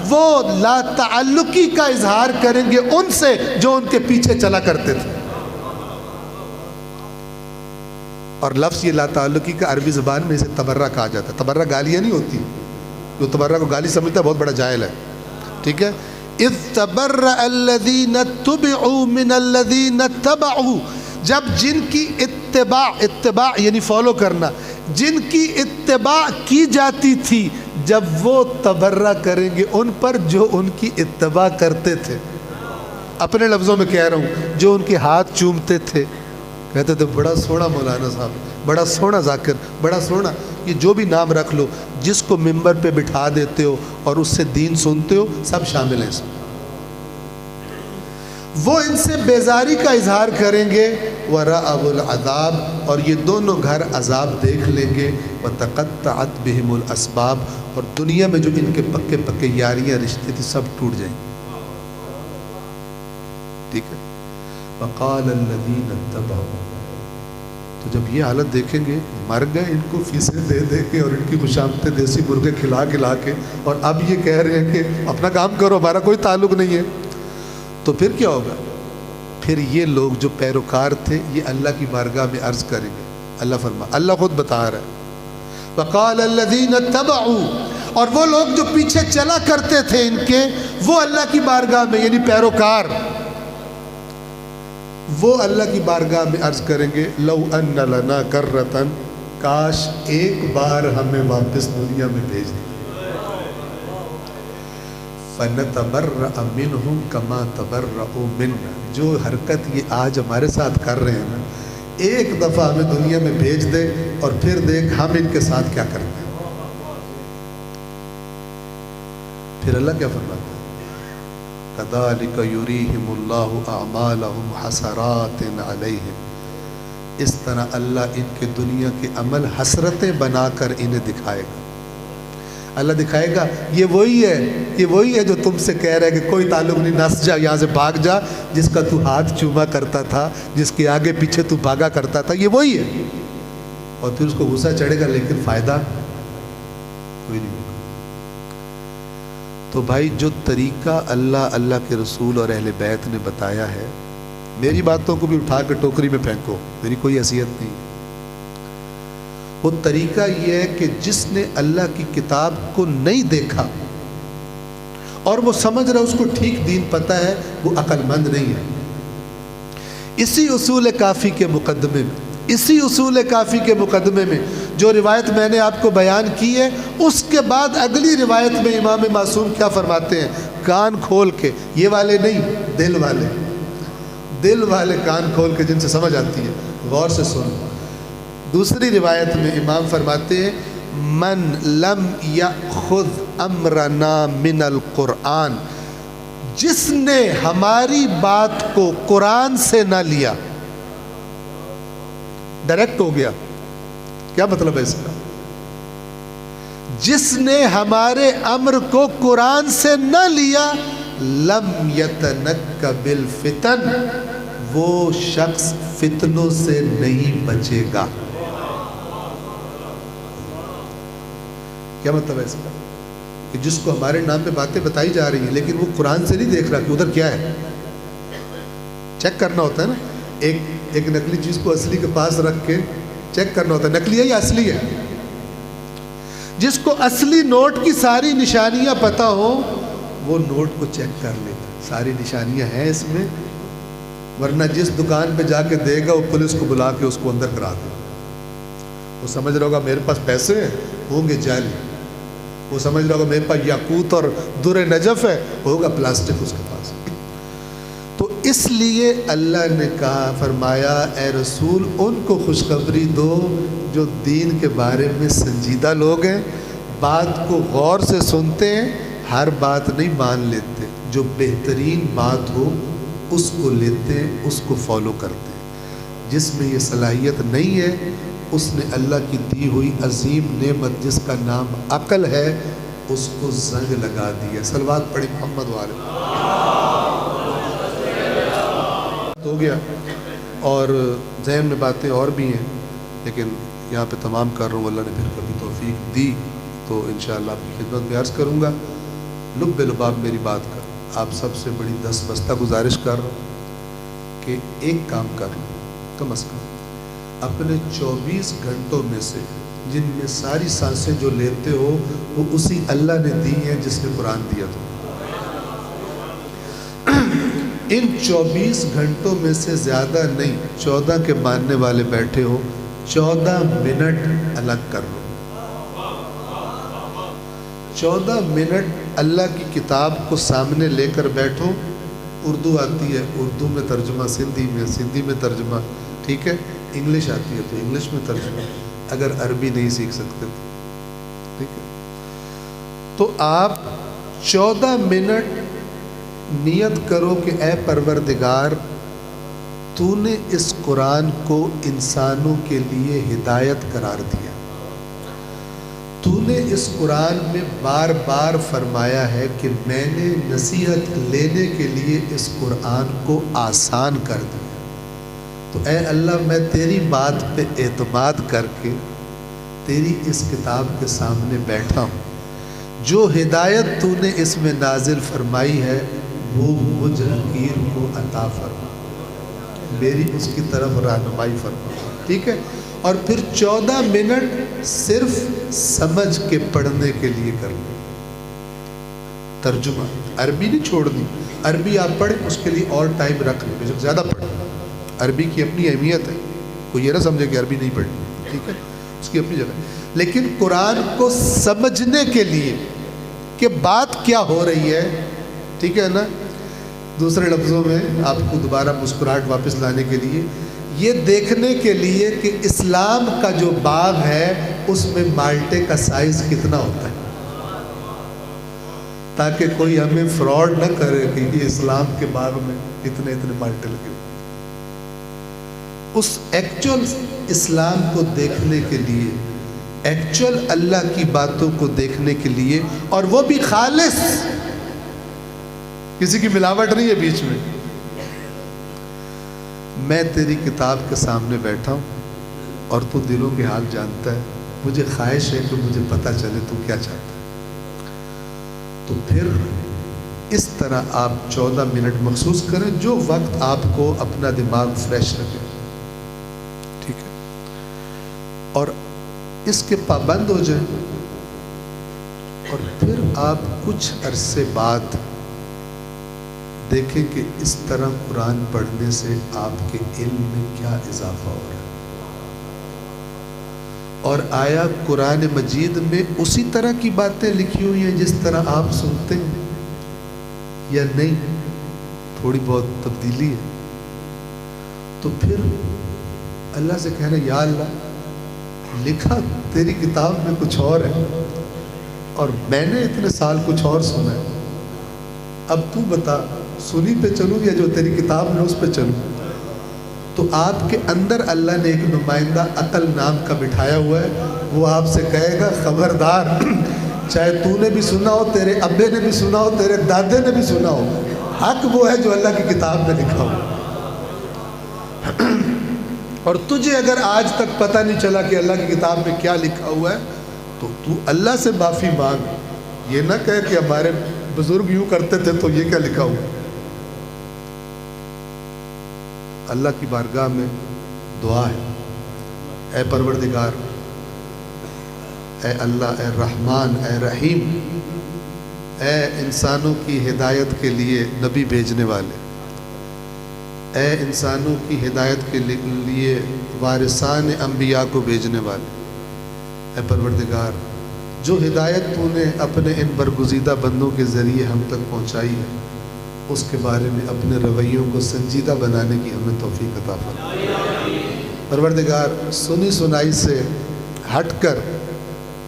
وہ لا تعلقی کا اظہار کریں گے ان سے جو ان کے پیچھے چلا کرتے تھے. اور لفظ یہ لا تعلقی کا عربی زبان میں اسے تبرہ کہا جاتا ہے. تبرہ گالیاں نہیں ہوتی, جو تبرہ کو گالی سمجھتا ہے بہت بڑا جاہل ہے. ٹھیک ہے, اذ تبرأ الذین اتبعوا من الذین اتبعوا. جب جن کی اتباع یعنی فالو کرنا, جن کی اتباع کی جاتی تھی, جب وہ تبرہ کریں گے ان پر جو ان کی اتباع کرتے تھے. اپنے لفظوں میں کہہ رہا ہوں, جو ان کے ہاتھ چومتے تھے, کہتے تھے بڑا سونا مولانا صاحب, بڑا سونا ذاکر, بڑا سونا, یہ جو بھی نام رکھ لو, جس کو ممبر پہ بٹھا دیتے ہو اور اس سے دین سنتے ہو, سب شامل ہیں اس میں. وہ ان سے بیزاری کا اظہار کریں گے وَرَأَوُا الْعَذَابَ, اور یہ دونوں گھر عذاب دیکھ لیں گے. وَتَقَطَّعَتْ بِهِمُ الْأَسْبَابُ, اور دنیا میں جو ان کے پکے پکے یاریاں رشتے تھے سب ٹوٹ جائیں گے. ٹھیک ہے, وَقَالَ الَّذِينَ اتَّبَعُوا. تو جب یہ حالت دیکھیں گے, مر گئے ان کو فیسیں دے دے کے اور ان کی خوشامدیں دیسی مرغے کھلا کے, اور اب یہ کہہ رہے ہیں کہ اپنا کام کرو, ہمارا کوئی تعلق نہیں ہے. تو پھر کیا ہوگا؟ پھر یہ لوگ جو پیروکار تھے یہ اللہ کی بارگاہ میں عرض کریں گے. اللہ فرما, اللہ خود بتا رہا ہے وَقَالَ الَّذِينَ اتَّبَعُوا, اور وہ لوگ جو پیچھے چلا کرتے تھے ان کے, وہ اللہ کی بارگاہ میں یعنی پیروکار, وہ اللہ کی بارگاہ میں عرض کریں گے لَوْ أَنَّ لَنَا كَرَّةً, کاش ایک بار ہمیں واپس دنیا میں بھیج دیں. فَنَتَبَرَّأَ مِنْهُمْ كَمَا تَبَرَّؤُوا مِنَّا, جو حرکت یہ آج ہمارے ساتھ کر رہے ہیں نا, ایک دفعہ ہمیں دنیا میں بھیج دے اور پھر دیکھ ہم ان کے ساتھ کیا کرتے ہیں. پھر اللہ کیا فرماتا ہے كَذَلِكَ يُرِيهِمُ اللَّهُ أَعْمَالَهُمْ حَسَرَاتٍ عَلَيْهِمْ. اس طرح اللہ ان کے دنیا کے عمل حسرتیں بنا کر انہیں دکھائے گا. اللہ دکھائے گا یہ وہی ہے جو تم سے کہہ رہا ہے کہ کوئی تعلق نہیں, نس جا یہاں سے, بھاگ جا, جس کا تو ہاتھ چوما کرتا تھا, جس کے آگے پیچھے تو بھاگا کرتا تھا, یہ وہی ہے. اور پھر اس کو غصہ چڑھے گا لیکن فائدہ کوئی نہیں ہوگا. تو بھائی جو طریقہ اللہ کے رسول اور اہل بیت نے بتایا ہے, میری باتوں کو بھی اٹھا کے ٹوکری میں پھینکو, میری کوئی حیثیت نہیں. وہ طریقہ یہ ہے کہ جس نے اللہ کی کتاب کو نہیں دیکھا اور وہ سمجھ رہا ہے اس کو ٹھیک دین پتہ ہے، وہ عقل مند نہیں ہے۔ اسی اصول کافی کے مقدمے میں جو روایت میں نے آپ کو بیان کی ہے، اس کے بعد اگلی روایت میں امام معصوم کیا فرماتے ہیں؟ کان کھول کے، یہ والے نہیں، دل والے کان کھول کے، جن سے سمجھ آتی ہے، غور سے سن۔ دوسری روایت میں امام فرماتے ہیں من لم یأخذ امرنا من القرآن، جس نے ہماری بات کو قرآن سے نہ لیا، ڈائریکٹ ہو گیا۔ کیا مطلب ہے اس کا؟ جس نے ہمارے امر کو قرآن سے نہ لیا، لم یتنکب الفتن، وہ شخص فتنوں سے نہیں بچے گا۔ کیا مطلب ہے اس کا؟ کہ جس کو ہمارے نام پہ باتیں بتائی جا رہی ہیں لیکن وہ قرآن سے نہیں دیکھ رہا کہ ادھر کیا ہے، چیک کرنا ہوتا ہے نا، ایک نقلی چیز کو اصلی کے پاس رکھ کے چیک کرنا ہوتا ہے نقلی ہے یا اصلی ہے۔ جس کو اصلی نوٹ کی ساری نشانیاں پتہ ہو، وہ نوٹ کو چیک کر لیتا، ساری نشانیاں ہیں اس میں، ورنہ جس دکان پہ جا کے دے گا وہ پولیس کو بلا کے اس کو اندر کرا دے۔ وہ سمجھ رہا ہوگا میرے پاس پیسے ہیں، ہوں گے جعلی۔ وہ سمجھ رہا ہوگا میرے پاس یاقوت اور در نجف ہے، ہوگا پلاسٹک اس کے پاس۔ تو اس لیے اللہ نے کہا، فرمایا اے رسول ان کو خوشخبری دو جو دین کے بارے میں سنجیدہ لوگ ہیں، بات کو غور سے سنتے ہیں، ہر بات نہیں مان لیتے، جو بہترین بات ہو اس کو لیتے ہیں، اس کو فالو کرتے ہیں۔ جس میں یہ صلاحیت نہیں ہے، اس نے اللہ کی دی ہوئی عظیم نعمت جس کا نام عقل ہے، اس کو زنگ لگا دیا۔ صلوات پڑھی محمد والے ہو گیا۔ اور ذہن میں باتیں اور بھی ہیں لیکن یہاں پہ تمام کر رہا ہوں، اللہ نے پھر کبھی توفیق دی تو انشاءاللہ آپ کی خدمت میں عرض کروں گا۔ لب لباب میری بات کا آپ سب سے بڑی دست بستہ گزارش کر رہا ہوں کہ ایک کام کر لوں، کم از کم اپنے 24 گھنٹوں میں سے جن میں ساری سانسیں جو لیتے ہو وہ اسی اللہ نے دی ہیں جس نے قرآن دیا تو ان 24 گھنٹوں میں سے زیادہ نہیں، 14 کے ماننے والے بیٹھے ہو، 14 منٹ الگ کر لو۔ 14 منٹ اللہ کی کتاب کو سامنے لے کر بیٹھو۔ اردو آتی ہے اردو میں ترجمہ، سندھی میں ترجمہ، ٹھیک ہے، انگلش آتی ہے تو انگلش میں ترجمہ، اگر عربی نہیں سیکھ سکتے تو ٹھیک ہے۔ تو آپ 14 منٹ نیت کرو کہ اے پروردگار تو نے اس قرآن کو انسانوں کے لیے ہدایت قرار دیا، تو نے اس قرآن میں بار بار فرمایا ہے کہ میں نے نصیحت لینے کے لیے اس قرآن کو آسان کر دیا، تو اے اللہ میں تیری بات پہ اعتماد کر کے تیری اس کتاب کے سامنے بیٹھا ہوں، جو ہدایت تو نے اس میں نازل فرمائی ہے وہ مجھ حقیر کو عطا فرما، میری اس کی طرف رہنمائی فرما، ٹھیک ہے۔ اور پھر 14 منٹ صرف سمجھ کے پڑھنے کے لیے کر لیں، ترجمہ، عربی نہیں چھوڑنی، عربی آپ پڑھیں اس کے لیے اور ٹائم رکھ لیں، بیشک زیادہ پڑھیں، عربی کی اپنی اہمیت ہے، کوئی یہ نہ سمجھے کہ عربی نہیں پڑھنی، ٹھیک ہے، اس کی اپنی جگہ، لیکن قرآن کو سمجھنے کے لیے کہ بات کیا ہو رہی ہے، ٹھیک ہے نا، دوسرے لفظوں میں آپ کو دوبارہ مسکراہٹ واپس لانے کے لیے، یہ دیکھنے کے لیے کہ اسلام کا جو باغ ہے اس میں مالٹے کا سائز کتنا ہوتا ہے، تاکہ کوئی ہمیں فراڈ نہ کرے کہ یہ اسلام کے باغ میں اتنے مالٹے لگے۔ اس ایکچول اسلام کو دیکھنے کے لیے، ایکچول اللہ کی باتوں کو دیکھنے کے لیے، اور وہ بھی خالص، کسی کی ملاوٹ نہیں ہے بیچ میں، میں تیری کتاب کے سامنے بیٹھا ہوں اور تو دلوں کے حال جانتا ہے، مجھے خواہش ہے کہ مجھے پتہ چلے تو کیا چاہتا ہے۔ تو پھر اس طرح آپ 14 منٹ مخصوص کریں، جو وقت آپ کو اپنا دماغ فریش رکھے، ٹھیک ہے، اور اس کے پابند ہو جائیں، اور پھر آپ کچھ عرصے بعد دیکھیں کہ اس طرح قرآن پڑھنے سے آپ کے علم میں کیا اضافہ ہو رہا ہے، اور آیا قرآن مجید میں اسی طرح کی باتیں لکھی ہوئی ہیں جس طرح آپ سنتے ہیں یا نہیں، تھوڑی بہت تبدیلی ہے؟ تو پھر اللہ سے کہنا یا اللہ لکھا تیری کتاب میں کچھ اور ہے اور میں نے اتنے سال کچھ اور سنا ہے، اب تو بتا سنی پہ چلوں یا جو تیری کتاب میں اس پہ چلوں؟ تو آپ کے اندر اللہ نے ایک نمائندہ عقل نام کا بٹھایا ہوا ہے، وہ آپ سے کہے گا خبردار، چاہے تو نے بھی سنا ہو، تیرے ابے نے بھی سنا ہو، تیرے دادے نے بھی سنا ہو، حق وہ ہے جو اللہ کی کتاب میں لکھا ہو۔ اور تجھے اگر آج تک پتہ نہیں چلا کہ اللہ کی کتاب میں کیا لکھا ہوا ہے تو تو اللہ سے معافی مانگ، یہ نہ کہے کہ ہمارے بزرگ یوں کرتے تھے تو یہ کیا لکھا ہوا ہے۔ اللہ کی بارگاہ میں دعا ہے، اے پروردگار، اے اللہ، اے رحمان، اے رحیم، اے انسانوں کی ہدایت کے لیے نبی بھیجنے والے، اے انسانوں کی ہدایت کے لیے وارثان انبیاء کو بھیجنے والے، اے پروردگار جو ہدایت تو نے اپنے ان برگزیدہ بندوں کے ذریعے ہم تک پہنچائی ہے اس کے بارے میں اپنے رویوں کو سنجیدہ بنانے کی ہمیں توفیق عطا فرما۔ پروردگار سنی سنائی سے ہٹ کر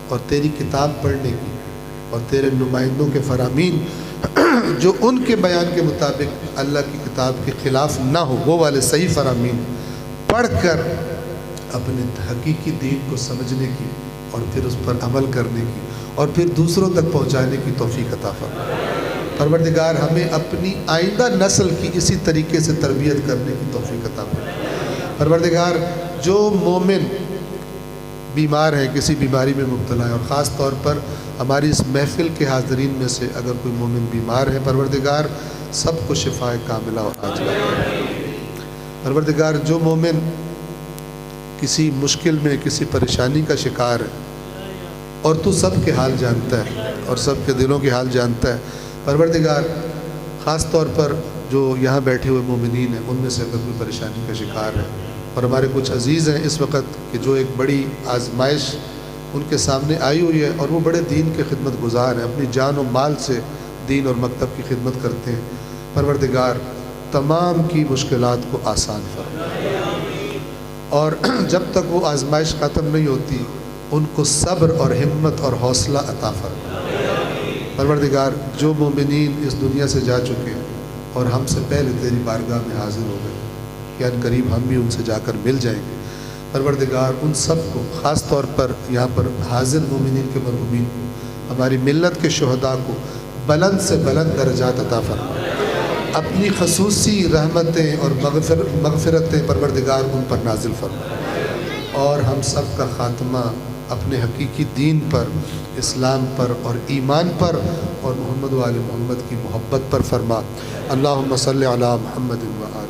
اور تیری کتاب پڑھنے کی اور تیرے نمائندوں کے فرامین جو ان کے بیان کے مطابق اللہ کی کتاب کے خلاف نہ ہو، وہ والے صحیح فرامین پڑھ کر اپنے حقیقی دین کو سمجھنے کی اور پھر اس پر عمل کرنے کی اور پھر دوسروں تک پہنچانے کی توفیق عطا فرما۔ پروردگار ہمیں اپنی آئندہ نسل کی اسی طریقے سے تربیت کرنے کی توفیق عطا فرما۔ پروردگار جو مومن بیمار ہیں، کسی بیماری میں مبتلا ہے، اور خاص طور پر ہماری اس محفل کے حاضرین میں سے اگر کوئی مومن بیمار ہے، پروردگار سب کو شفاء کاملہ اور عاجلہ کرے۔ پروردگار جو مومن کسی مشکل میں، کسی پریشانی کا شکار ہے اور تو سب کے حال جانتا ہے اور سب کے دلوں کے حال جانتا ہے، پروردگار خاص طور پر جو یہاں بیٹھے ہوئے مومنین ہیں ان میں سے اگر کوئی پریشانی کا شکار ہے اور ہمارے کچھ عزیز ہیں اس وقت کہ جو ایک بڑی آزمائش ان کے سامنے آئی ہوئی ہے اور وہ بڑے دین کے خدمت گزار ہیں، اپنی جان و مال سے دین اور مکتب کی خدمت کرتے ہیں، پروردگار تمام کی مشکلات کو آسان فرما، اور جب تک وہ آزمائش ختم نہیں ہوتی ان کو صبر اور ہمت اور حوصلہ عطا فرما۔ پروردگار جو مومنین اس دنیا سے جا چکے اور ہم سے پہلے تیری بارگاہ میں حاضر ہو گئے، یعنی قریب ہم بھی ان سے جا کر مل جائیں گے، پروردگار ان سب کو، خاص طور پر یہاں پر حاضر مومنین کے مرحومین کو، ہماری ملت کے شہداء کو بلند سے بلند درجات عطا فرما، اپنی خصوصی رحمتیں اور مغفرتیں پروردگار ان پر نازل فرما، اور ہم سب کا خاتمہ اپنے حقیقی دین پر، اسلام پر اور ایمان پر اور محمد و آل محمد کی محبت پر فرما۔ اللہم صلی علی محمد و آل